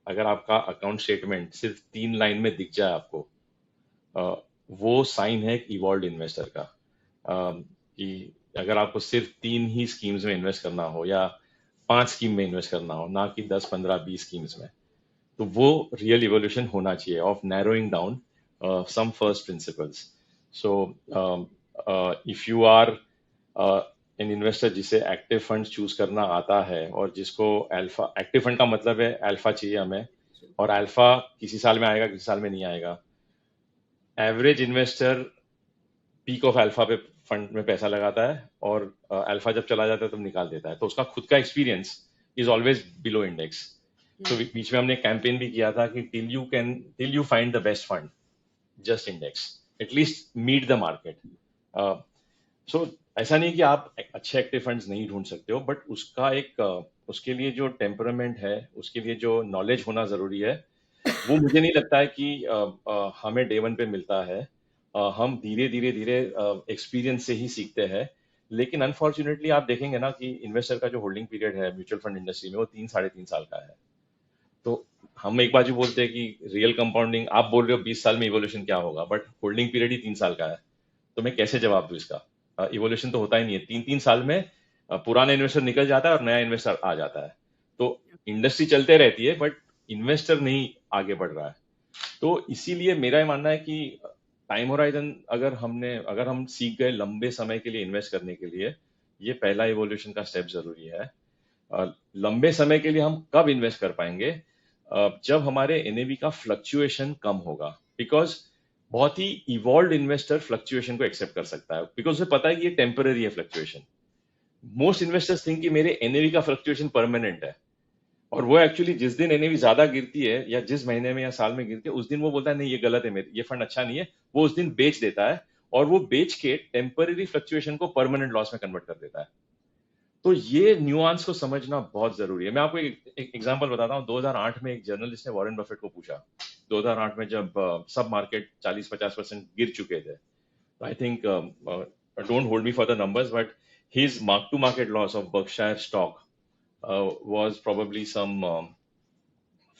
अगर आपका अकाउंट स्टेटमेंट सिर्फ 3 लाइन में दिख जाए आपको, वो साइन है एक इवॉल्व्ड इन्वेस्टर का। कि अगर आपको सिर्फ 3 ही स्कीम्स में इन्वेस्ट करना हो या 5 स्कीम में इन्वेस्ट करना हो, ना कि 10, 15, 20 स्कीम्स में, तो वो रियल इवोल्यूशन होना चाहिए of narrowing down some first principles. So if you are an investor जिसे एक्टिव फंड चूज करना आता है, और जिसको अल्फा, एक्टिव फंड का मतलब है अल्फा चाहिए हमें, और अल्फा किसी साल में आएगा, किसी साल में नहीं आएगा। Average investor peak of alpha पे फंड में पैसा लगाता है, और अल्फा जब चला जाता है तब निकाल देता है। तो उसका खुद का experience is always below index. तो बीच में हमने कैंपेन भी किया था कि till you find the best fund, just index, at least meet the market. सो ऐसा नहीं कि आप अच्छे एक्टिव फंड्स नहीं ढूंढ सकते हो, बट उसका एक उसके लिए जो टेम्परामेंट है, उसके लिए जो नॉलेज होना जरूरी है, वो मुझे नहीं लगता है कि हमें डे वन पे मिलता है। हम धीरे धीरे धीरे एक्सपीरियंस से ही सीखते हैं। लेकिन अनफॉर्चुनेटली आप देखेंगे ना कि इन्वेस्टर का जो होल्डिंग पीरियड है म्यूचुअल फंड इंडस्ट्री में, वो 3 साढ़े 3 साल का है। तो हम एक बाजू बोलते हैं कि रियल कंपाउंडिंग, आप बोल रहे हो 20 साल में इवोल्यूशन क्या होगा, बट होल्डिंग पीरियड ही 3 साल का है। तो मैं कैसे जवाब दूं इसका? इवोल्यूशन तो होता ही नहीं है 3 3 साल में। पुराना इन्वेस्टर निकल जाता है और नया इन्वेस्टर आ जाता है। तो इंडस्ट्री चलते रहती है, बट इन्वेस्टर नहीं आगे बढ़ रहा है। तो इसीलिए मेरा ये मानना है कि टाइम होराइजन अगर हम सीख गए लंबे समय के लिए इन्वेस्ट करने के लिए, ये पहला इवोल्यूशन का स्टेप जरूरी है। लंबे समय के लिए हम कब इन्वेस्ट कर पाएंगे? जब हमारे एनएवी का फ्लक्चुएशन कम होगा। बिकॉज बहुत ही इवॉल्व इन्वेस्टर फ्लक्चुएशन को एक्सेप्ट कर सकता है, बिकॉज उसे पता है कि ये टेम्पररी है फ्लक्चुएशन। मोस्ट इन्वेस्टर्स थिंक कि मेरे एनएवी का फ्लक्चुएशन परमानेंट है, और वो एक्चुअली जिस दिन एनएवी ज्यादा गिरती है या जिस महीने में या साल में गिरती है, उस दिन वो बोलता है नहीं ये गलत है, मेरे ये फंड अच्छा नहीं है। वो उस दिन बेच देता है, और वो बेच के टेम्पररी फ्लक्चुएशन को परमानेंट लॉस में कन्वर्ट कर देता है। तो ये न्यूआंस को समझना बहुत जरूरी है। मैं आपको एक एग्जांपल बताता हूँ। 2008 में एक जर्नलिस्ट ने वॉरेन बफेट को पूछा, 2008 में जब सब मार्केट 40-50% गिर चुके थे। I think, don't hold me for the numbers, but his mark to market loss of Berkshire stock was probably some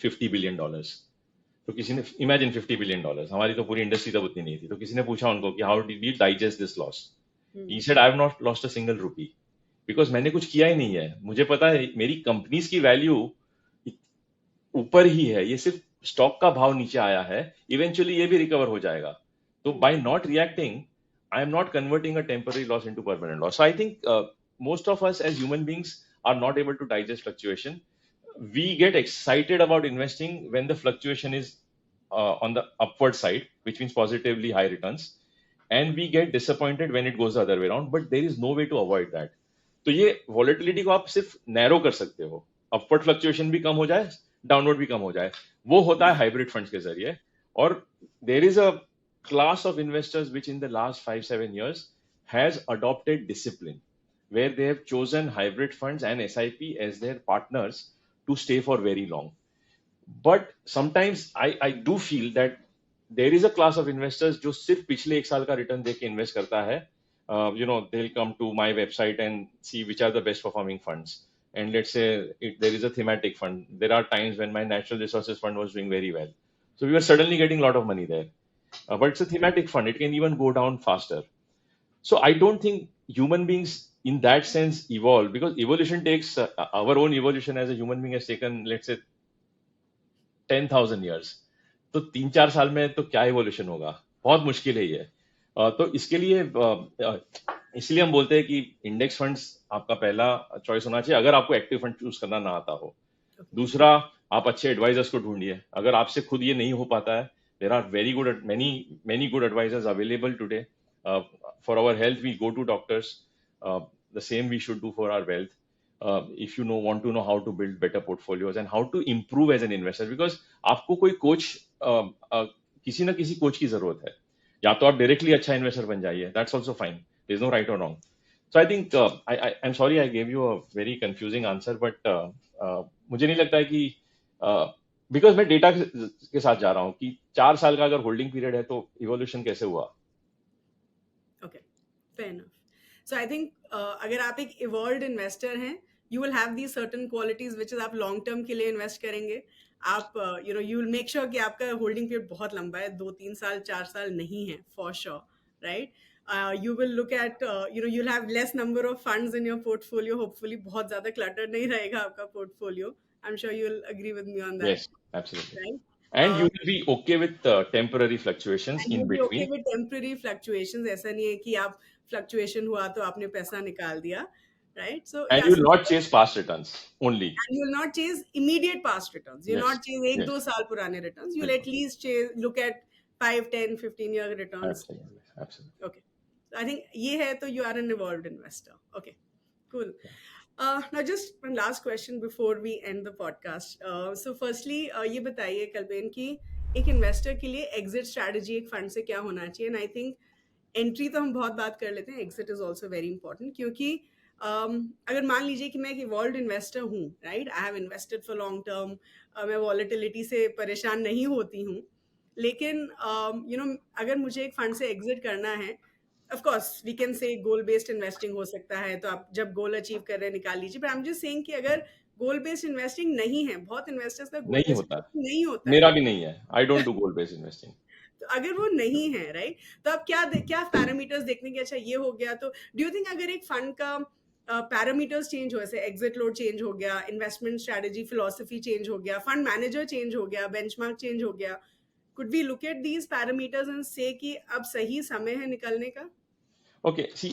$50 billion। तो किसी ने इमेजिन $50 billion, हमारी तो पूरी इंडस्ट्री तब उतनी नहीं थी। तो किसी ने पूछा उनको कि how did you digest this loss? He said I have not lost a single rupee, because मैंने कुछ किया ही नहीं है। मुझे पता है मेरी कंपनीज की वैल्यू ऊपर ही है, ये सिर्फ स्टॉक का भाव नीचे आया है, इवेंचुअली ये भी रिकवर हो जाएगा। तो by not reacting, I am not converting a temporary loss into permanent loss. I think most of us as human beings are not able to digest fluctuation. We get excited about investing when the fluctuation is on the upward side, which means positively high returns, and we get disappointed when it goes the other way around, but there is no way to avoid that. तो ये वॉलेटिलिटी को आप सिर्फ नैरो कर सकते हो, अपवर्ड फ्लक्चुएशन भी कम हो जाए, डाउनवर्ड भी कम हो जाए। वो होता है हाइब्रिड फंड्स के जरिए। और there is a class of investors which in the last 5-7 years has adopted discipline, where they have chosen hybrid funds and SIP as their partners to stay for very long. But sometimes I do feel that there is a class of investors जो सिर्फ पिछले एक साल का रिटर्न देख के इन्वेस्ट करता है। They'll come to my website and see which are the best performing funds. And let's say there is a thematic fund. There are times when my natural resources fund was doing very well. So we were suddenly getting a lot of money there. But it's a thematic fund. It can even go down faster. So I don't think human beings in that sense evolve, because evolution takes our own evolution as a human being has taken, let's say, 10,000 years. तो 3-4 साल में तो क्या इवोल्यूशन होगा? बहुत मुश्किल है ये। तो इसके लिए इसलिए हम बोलते हैं कि इंडेक्स फंड्स आपका पहला चॉइस होना चाहिए, अगर आपको एक्टिव फंड चूज करना ना आता हो। दूसरा, आप अच्छे एडवाइजर्स को ढूंढिए। अगर आपसे खुद ये नहीं हो पाता है, there are very good many good advisors available today. For our health we go to doctors. The same we should do for our wealth. If you want to know how to build better portfolios and how to improve as an investor, because आपको कोई कोच, किसी ना किसी कोच की जरूरत है। या तो आप डायरेक्टली अच्छा इन्वेस्टर बन जाइए, that's also fine, there is no right or wrong. So I think, I am sorry I gave you a very confusing answer, but मुझे नहीं लगता है कि बिकॉज मैं डेटा के साथ जा रहा हूँ कि 4 साल का अगर होल्डिंग पीरियड है तो इवोल्यूशन कैसे हुआ। Okay, fair enough. So I think अगर आप एक इवॉल्व्ड इन्वेस्टर हैं, you will have the certain qualities which is आप लॉन्ग टर्म के लिए इन्वेस्ट करेंगे। आप यू विल मेक श्योर कि आपका होल्डिंग पीरियड बहुत लंबा है, 2-3 साल 4 साल नहीं है, for sure, right? You will look at you'll have less number of funds in your portfolio, hopefully बहुत ज़्यादा clutter नहीं रहेगा आपका portfolio. I'm sure you'll agree with me on that. Yes, absolutely. Right? And you will be okay with temporary fluctuations And in you'll be okay between. with temporary fluctuations. ऐसा नहीं है कि आप fluctuation हुआ तो आपने पैसा निकाल दिया, right? So And you will not chase past returns only. and you'll not chase immediate past returns. You'll Yes, not chase 1-2 साल पुराने returns. You'll at least look at 5-10-15 year returns. Absolutely, absolutely. Okay. I think ये है तो you are an evolved investor. Okay, cool. Now just one last question before we end the podcast. So firstly, ये बताइए कल्पेन कि एक इन्वेस्टर के लिए एग्जिट स्ट्रैटेजी एक फंड से क्या होना चाहिए? एंड आई थिंक एंट्री तो हम बहुत बात कर लेते हैं, exit is also very important, क्योंकि अगर मान लीजिए कि मैं एक इवॉल्व इन्वेस्टर हूँ, right, I have invested for long term, मैं वॉलेटिलिटी से परेशान नहीं होती हूँ, लेकिन अगर मुझे एक फंड से एग्जिट करना है, of course we can say goal based investing हो सकता है, तो आप जब गोल अचीव कर रहे हैं निकाल लीजिए, but I am just saying कि अगर गोल बेस्ड इन्वेस्टिंग नहीं है, बहुत इन्वेस्टर्स का गोल नहीं बेस्ड होता, इन्वेस्टिंग नहीं होता है। मेरा भी नहीं है, I don't do goal based investing. तो अगर वो नहीं है, राइट, तो आप क्या पैरामीटर्स देखने के, अच्छा ये हो गया, तो डू यू थिंक अगर एक फंड का पैरामीटर्स चेंज हो, जैसे एग्जिट लोड चेंज हो गया, इन्वेस्टमेंट स्ट्रेटजी फिलोसफी चेंज हो गया, फंड मैनेजर चेंज हो गया, बेंचमार्क चेंज हो गया, could we look at these parameters and say कि अब सही समय है निकलने का? Okay, see,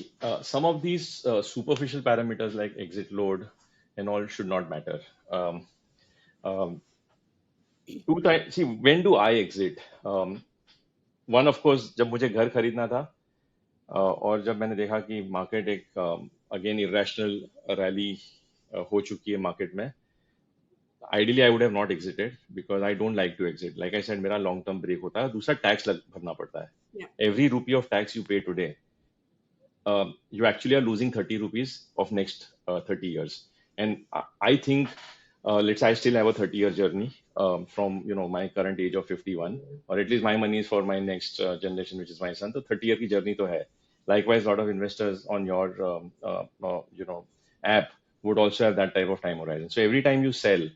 some of these superficial parameters like exit load and all should not matter. Um, um, two times, see, when do I exit? One, of course, जब मुझे घर खरीदना था, और जब मैंने देखा कि मार्केट एक अगेन इरेशनल रैली हो चुकी है मार्केट में, ideally I would have not exited because I don't like to exit. Like I said, मेरा लॉन्ग टर्म ब्रेक होता है, दूसरा टैक्स भरना पड़ता है। Yeah. Every rupee of tax you pay today, you actually are losing 30 rupees of next 30 years. And I think, let's say I still have a 30-year journey from, my current age of 51, or at least my money is for my next generation, which is my son. So 30 year ki journey to hai. Likewise, a lot of investors on your, app would also have that type of time horizon. So every time you sell,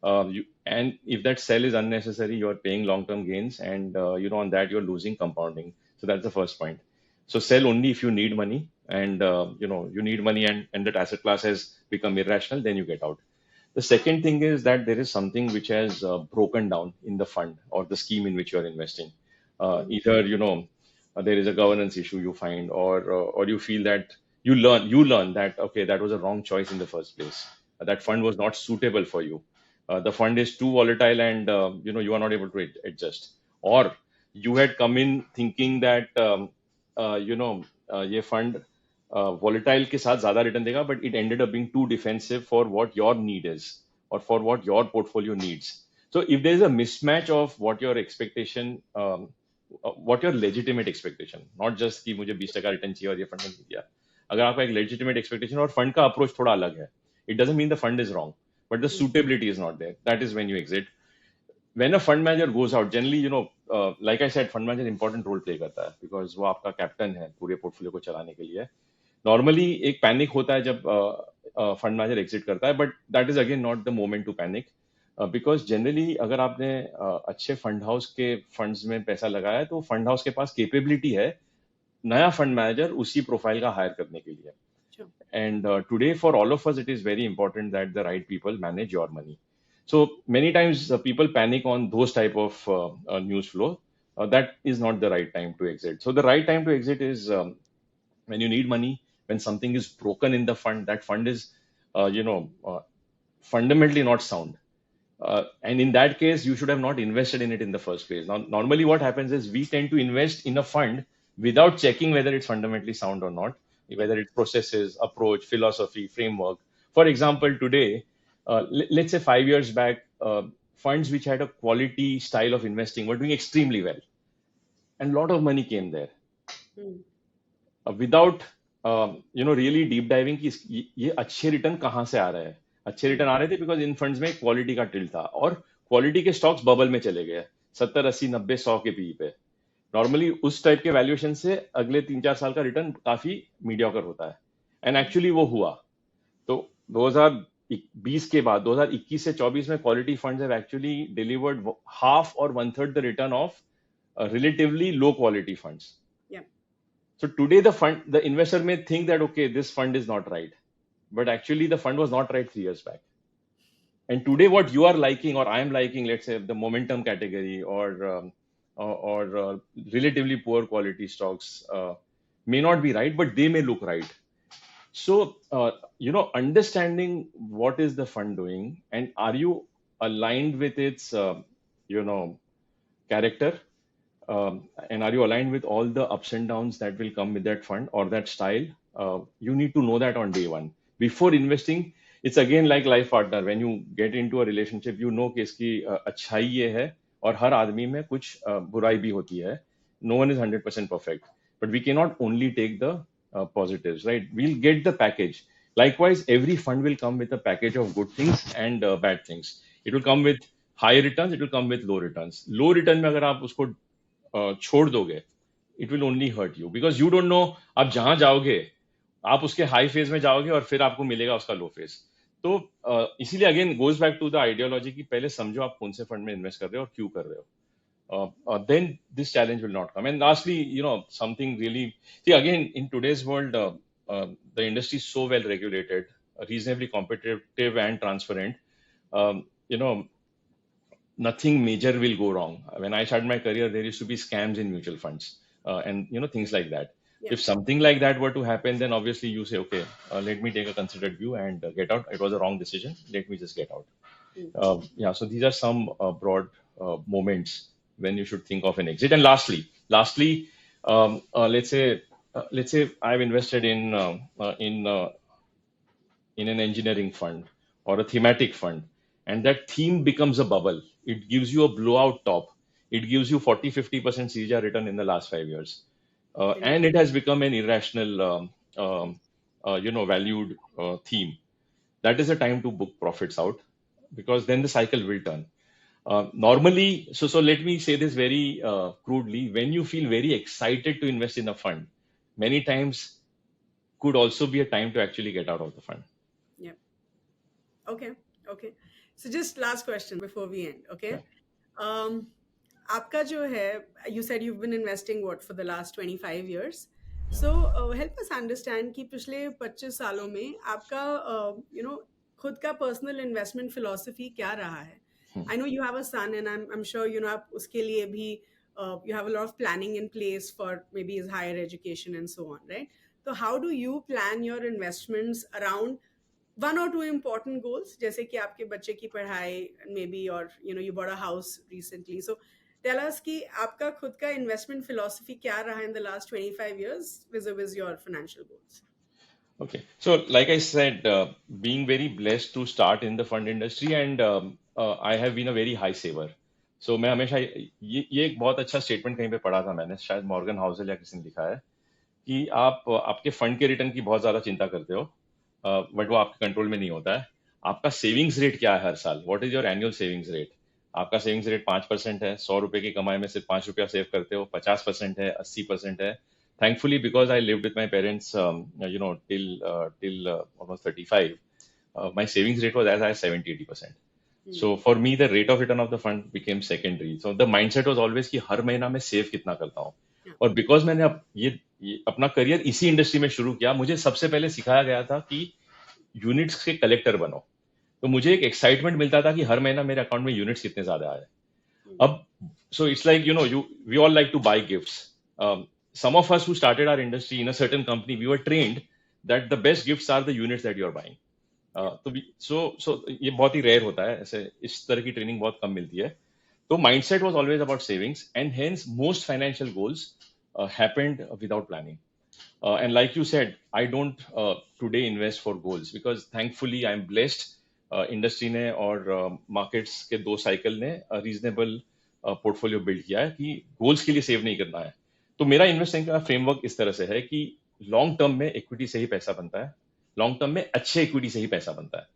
and if that sell is unnecessary, you're paying long-term gains, and on that you're losing compounding. So that's the first point. So sell only if you need money, and you need money, and that asset class has become irrational, then you get out. The second thing is that there is something which has broken down in the fund or the scheme in which you are investing. Either there is a governance issue you find, or you feel that you learn that, okay, that was a wrong choice in the first place. That fund was not suitable for you. The fund is too volatile, and you are not able to adjust. Or you had come in thinking that ये fund volatile के साथ ज्यादा रिटर्न देगा, but it ended up being too defensive for what your need is, or for what your portfolio needs. So if there is a mismatch of what your expectation, what your legitimate expectation, not just कि मुझे 20% रिटर्न चाहिए और ये फंड ने दिया, अगर आपका एक legitimate expectation और फंड का अप्रोच थोड़ा अलग है, it doesn't mean the fund is wrong, but the suitability is not there. That is when you exit. When a fund manager goes out, generally, like I said, fund manager important role play करता है, because वो आपका कैप्टन है पूरे पोर्टफोलियो को चलाने के लिए. नॉर्मली एक पैनिक होता है जब फंड मैनेजर एग्जिट करता है, but that is again not the moment to panic, because generally अगर आपने अच्छे फंड हाउस के फंड्स में पैसा लगाया है, तो फंड हाउस के पास कैपेबिलिटी है नया फंड मैनेजर उसी प्रोफाइल का हायर करने के लिए. Sure. And today, for all of us, it is very important that the right people manage your money. So many times people panic on those type of news flow. That is not the right time to exit. So the right time to exit is when you need money, when something is broken in the fund, that fund is, fundamentally not sound. And in that case, you should have not invested in it in the first place. Now, normally what happens is we tend to invest in a fund without checking whether it's fundamentally sound or not, whether it's processes, approach, philosophy, framework. For example, today, let's say 5 years back, funds which had a quality style of investing were doing extremely well. And a lot of money came there. Without really deep diving कि ये अच्छे रिटर्न कहाँ से आ रहे हैं. अच्छे रिटर्न आ रहे थे बिकॉज इन फंड्स में क्वालिटी का टिल्ट था, और क्वालिटी के स्टॉक्स बबल में चले गए 70, 80, 90, 100 के पी पे. नॉर्मली उस टाइप के वैल्यूएशन से अगले 3-4 साल का रिटर्न काफी मीडियोकर होता है, एंड एक्चुअली वो हुआ. तो 2020 के बाद 2021 से 24 में quality funds have actually delivered half और 1/3 the return of relatively low quality funds. So today the investor may think that, okay, this fund is not right, but actually the fund was not right 3 years back. And today what you are liking, or I am liking, let's say the momentum category, or relatively poor quality stocks may not be right, but they may look right. So, understanding what is the fund doing, and are you aligned with its, character, and are you aligned with all the ups and downs that will come with that fund or that style? You need to know that on day one. Before investing, it's again like life partner. When you get into a relationship, you know कि इसकी अच्छाई ये है और हर आदमी में कुछ बुराई भी होती है. No one is 100% perfect. but we cannot only take the positives, right? We'll get the package. Likewise, every fund will come with a package of good things and bad things. It will come with high returns, it will come with low returns. Low return में अगर आप उसको छोड़ दोगे, it will only hurt you because you don't know आप जहां जाओगे, आप उसके हाई फेज में जाओगे और फिर आपको मिलेगा उसका लो फेज. तो इसीलिए again goes back to the ideology कि पहले समझो आप कौन से फंड में इन्वेस्ट कर रहे हो और क्यों कर रहे हो. Then this challenge will not come. And lastly, something really, see, again, in today's world, the industry is so well regulated, reasonably competitive and transparent. Um, you know, nothing major will go wrong. When I started my career, there used to be scams in mutual funds, and things like that. Yeah. If something like that were to happen, then obviously you say, okay, let me take a considered view and get out. It was a wrong decision. Let me just get out. Yeah. So these are some broad moments when you should think of an exit. And lastly, let's say I've invested in an engineering fund or a thematic fund, and that theme becomes a bubble. It gives you a blowout top. It gives you 40-50% CGR return in the last 5 years. And it has become an irrational, valued theme. That is the time to book profits out because then the cycle will turn. Normally, so let me say this very crudely. When you feel very excited to invest in a fund, many times could also be a time to actually get out of the fund. Yeah. Okay. So just last question before we end. Okay. आपका जो है, you said you've been investing for the last 25 years. So help us understand कि पिछले 25 सालों में आपका खुद का personal investment philosophy क्या रहा है? I know you have a son and I'm sure आप उसके लिए भी you have a lot of planning in place for maybe his higher education and so on, right? So how do you plan your investments around one or two important goals, जैसे कि आपके बच्चे की पढ़ाई maybe, or you bought a house recently. So tell us कि आपका खुद का investment philosophy क्या रहा in the last 25 years vis-a-vis your financial goals? Okay. So like I said, being very blessed to start in the fund industry, and I have been a very high saver. So मैं हमेशा ये एक बहुत अच्छा स्टेटमेंट कहीं पे पढ़ा था मैंने, शायद मॉर्गन हाउसेल या किसी ने लिखा है कि आप आपके फंड के रिटर्न की बहुत ज्यादा चिंता करते हो, बट वो आपके कंट्रोल में नहीं होता है. आपका सेविंग्स रेट क्या है हर साल? What is your annual savings rate? आपका सेविंग्स रेट 5% है. 100 रुपए की कमाई में सिर्फ 5 रुपया सेव करते हो. 50% है, 80% है. Thankfully, because I lived with my parents, till almost 35, my savings rate was as high as 70-80%. So for me, the rate of return of the fund became secondary. So the mindset was always कि हर महीना मैं सेव कितना करता हूँ. और बिकॉज मैंने ये अपना करियर इसी इंडस्ट्री में शुरू किया, मुझे सबसे पहले सिखाया गया था कि यूनिट्स के कलेक्टर बनो. तो मुझे एक एक्साइटमेंट मिलता था कि हर महीना मेरे अकाउंट में यूनिट्स कितने ज्यादा आए. अब so it's like we all like to buy gifts. Some of us who started our industry in a certain company, we were trained that the best gifts are the units that you are buying. So ये बहुत ही रेयर होता है, ऐसे इस तरह की ट्रेनिंग बहुत कम मिलती है. तो mindset was always about savings, and hence most financial goals happened without planning. And like you said, I don't today invest for goals because thankfully I'm blessed. Industry ने और मार्केट्स के 2 साइकिल ने रीजनेबल पोर्टफोलियो बिल्ड किया है कि गोल्स के लिए सेव नहीं करना है. तो मेरा इन्वेस्टिंग का फ्रेमवर्क इस तरह से है कि लॉन्ग टर्म में इक्विटी से ही पैसा बनता है, लॉन्ग टर्म में अच्छे इक्विटी से ही पैसा बनता है.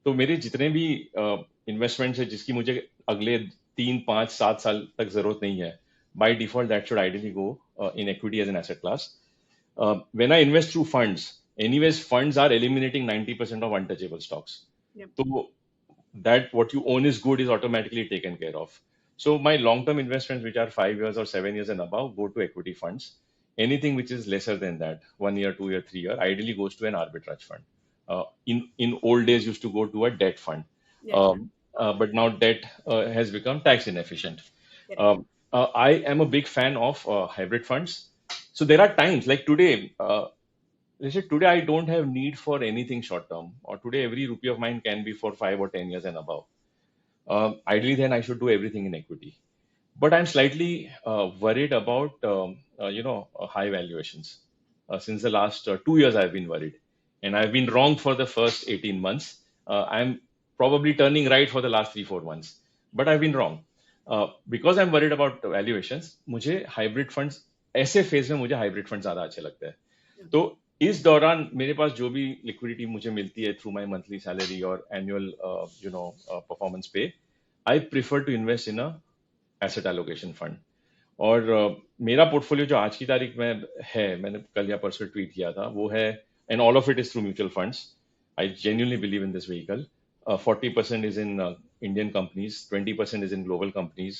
तो मेरे जितने भी इन्वेस्टमेंट्स है जिसकी मुझे अगले 3-5-7 साल तक जरूरत नहीं है, by default that should ideally go in equity as an asset class. When I invest through funds, anyways funds are eliminating 90% of untouchable stocks. तो that what you own is good is automatically taken care of. So my long-term investments, which are 5 years or 7 years and above, go to equity funds. Anything which is lesser than that, 1 year, 2 year, 3 year, ideally goes to an arbitrage fund. In old days, used to go to a debt fund, but now debt has become tax inefficient. I am a big fan of hybrid funds. So there are times like today. Let's say today I don't have need for anything short term, or today every rupee of mine can be for 5 or 10 years and above. Ideally, then I should do everything in equity. But I'm slightly worried about, high valuations. Since the last 2 years, I've been worried. And I've been wrong for the first 18 months. I'm probably turning right for the last 3-4 months. But I've been wrong. Because I'm worried about valuations, मुझे hybrid funds ऐसे फेज में मुझे हाइब्रिड फंड ज्यादा अच्छे लगते हैं। तो इस दौरान मेरे पास जो भी लिक्विडिटी मुझे मिलती है थ्रू माय मंथली सैलरी और annual performance pay, I prefer to invest in a asset allocation fund. और मेरा पोर्टफोलियो जो आज की तारीख में है, मैंने कल या परसों ट्वीट किया था, वो है, and all of it is through mutual funds. I genuinely believe in this vehicle. 40% is in Indian companies, 20% is in global companies,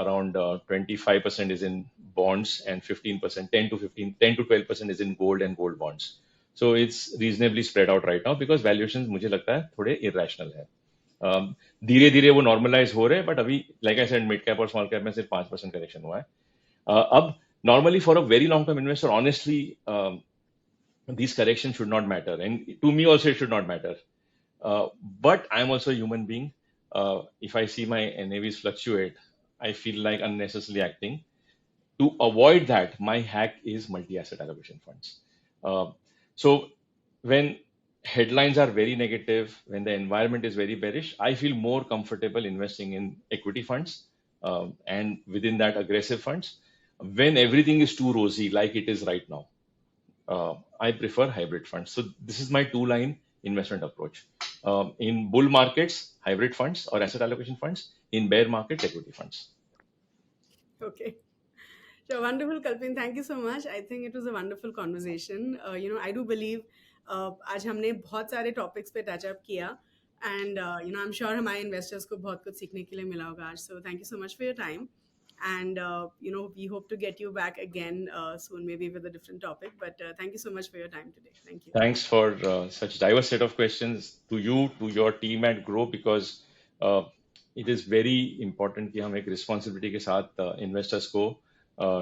around 25% is in bonds, and 15%, 10 to 12% is in gold and gold bonds. So it's reasonably spread out right now because valuations मुझे लगता है थोड़े irrational है। धीरे धीरे वो नॉर्मलाइज हो रहे हैं, बट अभी like I said mid cap और स्मॉल कैप में सिर्फ 5% करेक्शन हुआ है। अब normally for a very long term investor, honestly these corrections should not matter, and to me also it should not matter. But I am also a human being. If I see my NAVs fluctuate, I feel like unnecessarily acting. To avoid that, my hack is multi-asset allocation funds. So when headlines are very negative, when the environment is very bearish, I feel more comfortable investing in equity funds, and within that aggressive funds. When everything is too rosy, like it is right now, I prefer hybrid funds. So this is my two-line investment approach. In bull markets, hybrid funds or asset allocation funds. In bear markets, equity funds. Okay. So wonderful, Kalpin. Thank you so much. I think it was a wonderful conversation. I do believe आज हमने बहुत सारे टॉपिक्स पे टच अप किया, एंड I'm sure हमारे इन्वेस्टर्स को बहुत कुछ सीखने के लिए मिला होगा आज. So thank you so much for your time, and we hope to get you back again soon, maybe with a different topic. But thank you so much for your time today. Thank you. Thanks for such diverse set of questions to you, to your team at Grow, because it is very important कि हम एक responsibility के साथ investors को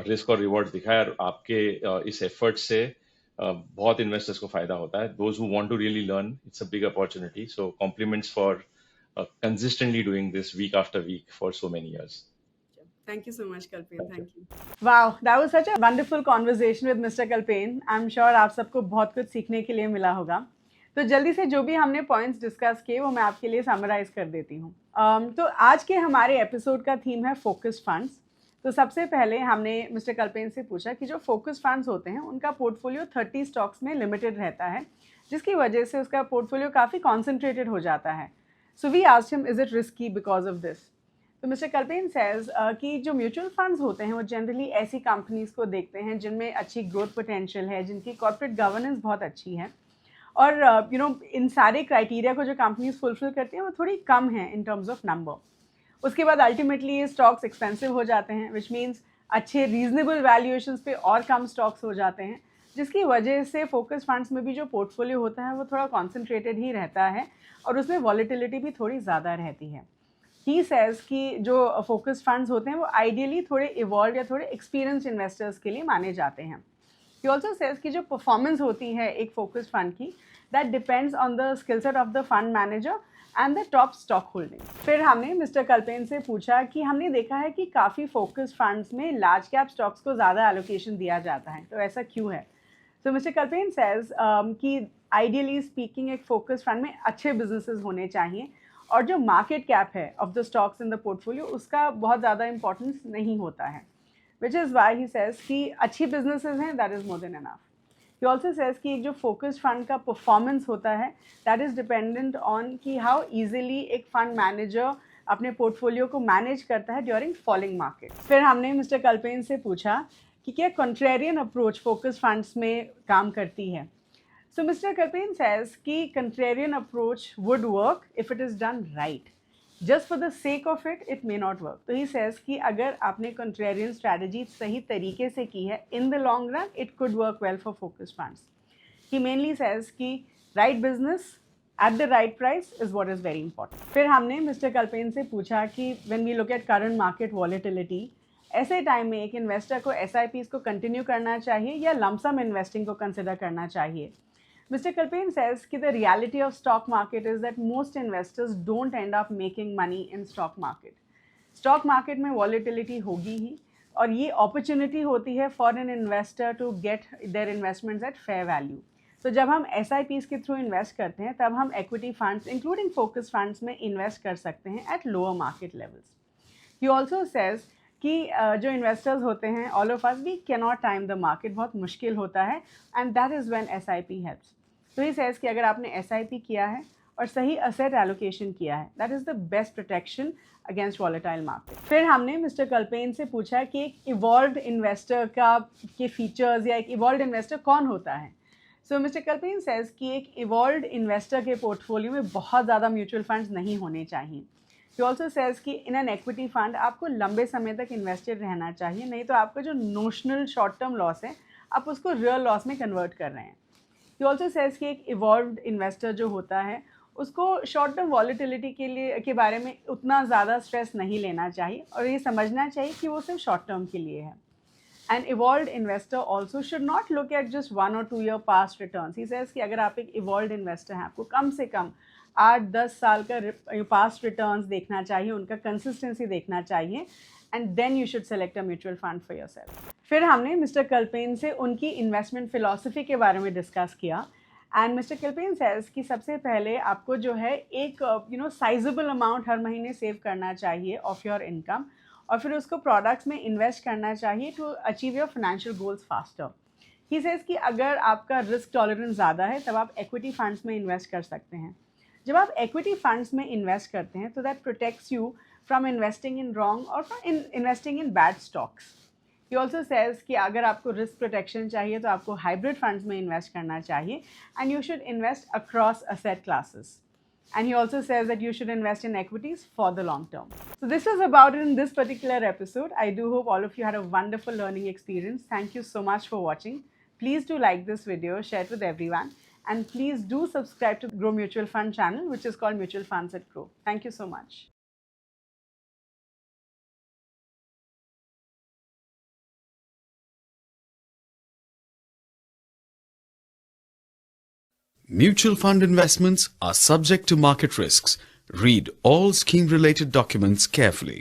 रिस्क और रिवॉर्ड दिखाए, और आपके इस एफर्ट से बहुत इन्वेस्टर्स को फायदा होता है। Those who want to really learn, it's a big opportunity. So compliments for consistently doing this week after week for so many years. Thank you so much, Kalpin. Thank you. Wow, that was such a wonderful conversation with Mr. Kalpin. I'm sure आप सबको बहुत कुछ सीखने के लिए मिला होगा। तो जल्दी से जो भी हमने पॉइंट्स डिस्कस किए वो मैं आपके लिए समराइज कर देती हूँ। तो आज के हमारे एपिसोड का थीम है फोकस्ड फंड्स। तो सबसे पहले हमने मिस्टर कल्पेन से पूछा कि जो फोकस फंड्स होते हैं उनका पोर्टफोलियो 30 स्टॉक्स में लिमिटेड रहता है, जिसकी वजह से उसका पोर्टफोलियो काफ़ी कॉन्सेंट्रेटेड हो जाता है। So we asked him, is it risky because of this? तो मिस्टर कल्पेन सेज कि जो म्यूचुअल फंड्स होते हैं वो जनरली ऐसी कंपनीज़ को देखते हैं जिनमें अच्छी ग्रोथ पोटेंशियल है, जिनकी कॉर्पोरेट गवर्नेंस बहुत अच्छी है, और इन सारे क्राइटेरिया को जो कंपनीज फुलफिल करती हैं वो थोड़ी कम है इन टर्म्स ऑफ नंबर। उसके बाद अल्टीमेटली ये स्टॉक्स एक्सपेंसिव हो जाते हैं, विच मीन्स अच्छे रीजनेबल वैल्यूएशंस पे और कम स्टॉक्स हो जाते हैं, जिसकी वजह से फोकस फंड्स में भी जो पोर्टफोलियो होता है वो थोड़ा कॉन्सेंट्रेटेड ही रहता है और उसमें वॉलेटिलिटी भी थोड़ी ज़्यादा रहती है। ही सेज कि जो फोकस फंड्स होते हैं वो आइडियली थोड़े इवॉल्व या थोड़े एक्सपीरियंस इन्वेस्टर्स के लिए माने जाते हैं। ही ऑल्सो सेज कि जो परफॉर्मेंस होती है एक फोकस फंड की, that depends on the skill set of the fund manager and the top stock holding. फिर हमने मिस्टर कल्पेन से पूछा कि हमने देखा है कि काफ़ी फोकस फंड्स में लार्ज कैप स्टॉक्स को ज़्यादा एलोकेशन दिया जाता है, तो ऐसा क्यों है? तो मिस्टर कल्पेन सेज कि आइडियली स्पीकिंग एक फोकस फंड में अच्छे बिजनेसेस होने चाहिए और जो मार्केट कैप है of the stocks in the portfolio उसका बहुत ज़्यादा इंपॉर्टेंस नहीं होता है, which is why he says कि अच्छी बिजनेसेस हैं, that is more than enough. He also says कि एक जो फोकस फंड का परफॉर्मेंस होता है दैट इज़ डिपेंडेंट ऑन कि हाउ ईजिली एक फंड मैनेजर अपने पोर्टफोलियो को मैनेज करता है ड्यूरिंग फॉलिंग मार्केट। फिर हमने मिस्टर कल्पेन से पूछा कि क्या कंट्रेरियन अप्रोच फोकस फंड्स में काम करती है। So Mr. Kalpen says कि contrarian approach would work if it is done right. Just for the sake of it, it may not work. तो he says कि अगर आपने contrarian strategy सही तरीके से की है, in the long run, it could work well for focus funds. He mainly says कि right business at the right price is what is very important. फिर हमने Mr. Kalpen से पूछा कि when we look at current market volatility, ऐसे टाइम में एक इन्वेस्टर को SIPs को कंटिन्यू करना चाहिए या लमसम इन्वेस्टिंग को कंसिडर करना चाहिए? Mr. Kalpen says कि the reality of stock market is that most investors don't end up making money in stock market. Stock market में volatility होगी ही और ये opportunity होती है for an investor to get their investments at fair value. तो जब हम SIPs के थ्रू इन्वेस्ट करते हैं तब हम equity funds including focus funds में इन्वेस्ट कर सकते हैं at lower market levels. He also says कि जो इन्वेस्टर्स होते हैं, all of us, we can not time the market, बहुत मुश्किल होता है, and that is when SIP helps. तो ही सेज कि अगर आपने SIP किया है और सही असेट एलोकेशन किया है, that is the best protection against volatile market. फिर हमने मिस्टर कल्पेन से पूछा कि एक इवॉल्व्ड इन्वेस्टर के फीचर्स या एक इवॉल्व्ड इन्वेस्टर कौन होता है। सो मिस्टर कल्पेन सेज कि एक इवॉल्व्ड इन्वेस्टर के पोर्टफोलियो में बहुत ज़्यादा म्यूचुअल फंड्स नहीं होने चाहिए। ही ऑल्सो सेज कि इन एन इक्विटी फंड आपको लंबे समय तक इन्वेस्टेड रहना चाहिए, नहीं तो आपका जो नोशनल शॉर्ट टर्म लॉस है आप उसको रियल लॉस में कन्वर्ट कर रहे हैं। ही ऑल्सो सेज कि एक इवॉल्व्ड इन्वेस्टर जो होता है उसको शॉर्ट टर्म वॉलेटिलिटी के बारे में उतना ज़्यादा स्ट्रेस नहीं लेना चाहिए और ये समझना चाहिए कि वो सिर्फ शॉर्ट टर्म के लिए है। An evolved investor also should not look at just 1 or 2 year past returns. He says कि अगर आप एक इवॉल्व्ड इन्वेस्टर हैं, आपको कम से कम 8-10 साल का पास्ट रिटर्न्स देखना चाहिए, उनका कंसिस्टेंसी देखना चाहिए, and then you should select a mutual fund for yourself. फिर हमने मिस्टर कल्पेन से उनकी इन्वेस्टमेंट फिलॉसफी के बारे में डिस्कस किया, एंड मिस्टर कल्पेन सेज कि सबसे पहले आपको जो है एक साइजेबल अमाउंट हर महीने सेव करना चाहिए ऑफ योर इनकम, और फिर उसको प्रोडक्ट्स में इन्वेस्ट करना चाहिए to achieve your financial goals faster. He says कि अगर आपका रिस्क टॉलरेंस ज़्यादा है तब आप एक्विटी फंड्स में इन्वेस्ट कर सकते हैं। जब आप एक्विटी फंड्स में इन्वेस्ट करते हैं तो that protects you from investing in wrong और from investing in bad stocks. He also says कि अगर आपको रिस्क प्रोटेक्शन चाहिए तो आपको हाइब्रिड फंड्स में इन्वेस्ट करना चाहिए, and you should invest across asset classes. And he also says that you should invest in equities for the long term. So this is about it in this particular episode. I do hope all of you had a wonderful learning experience. Thank you so much for watching. Please do like this video, share it with everyone, and please do subscribe to Grow Mutual Fund channel, which is called Mutual Funds at Grow. Thank you so much. Mutual fund investments are subject to market risks. Read all scheme-related documents carefully.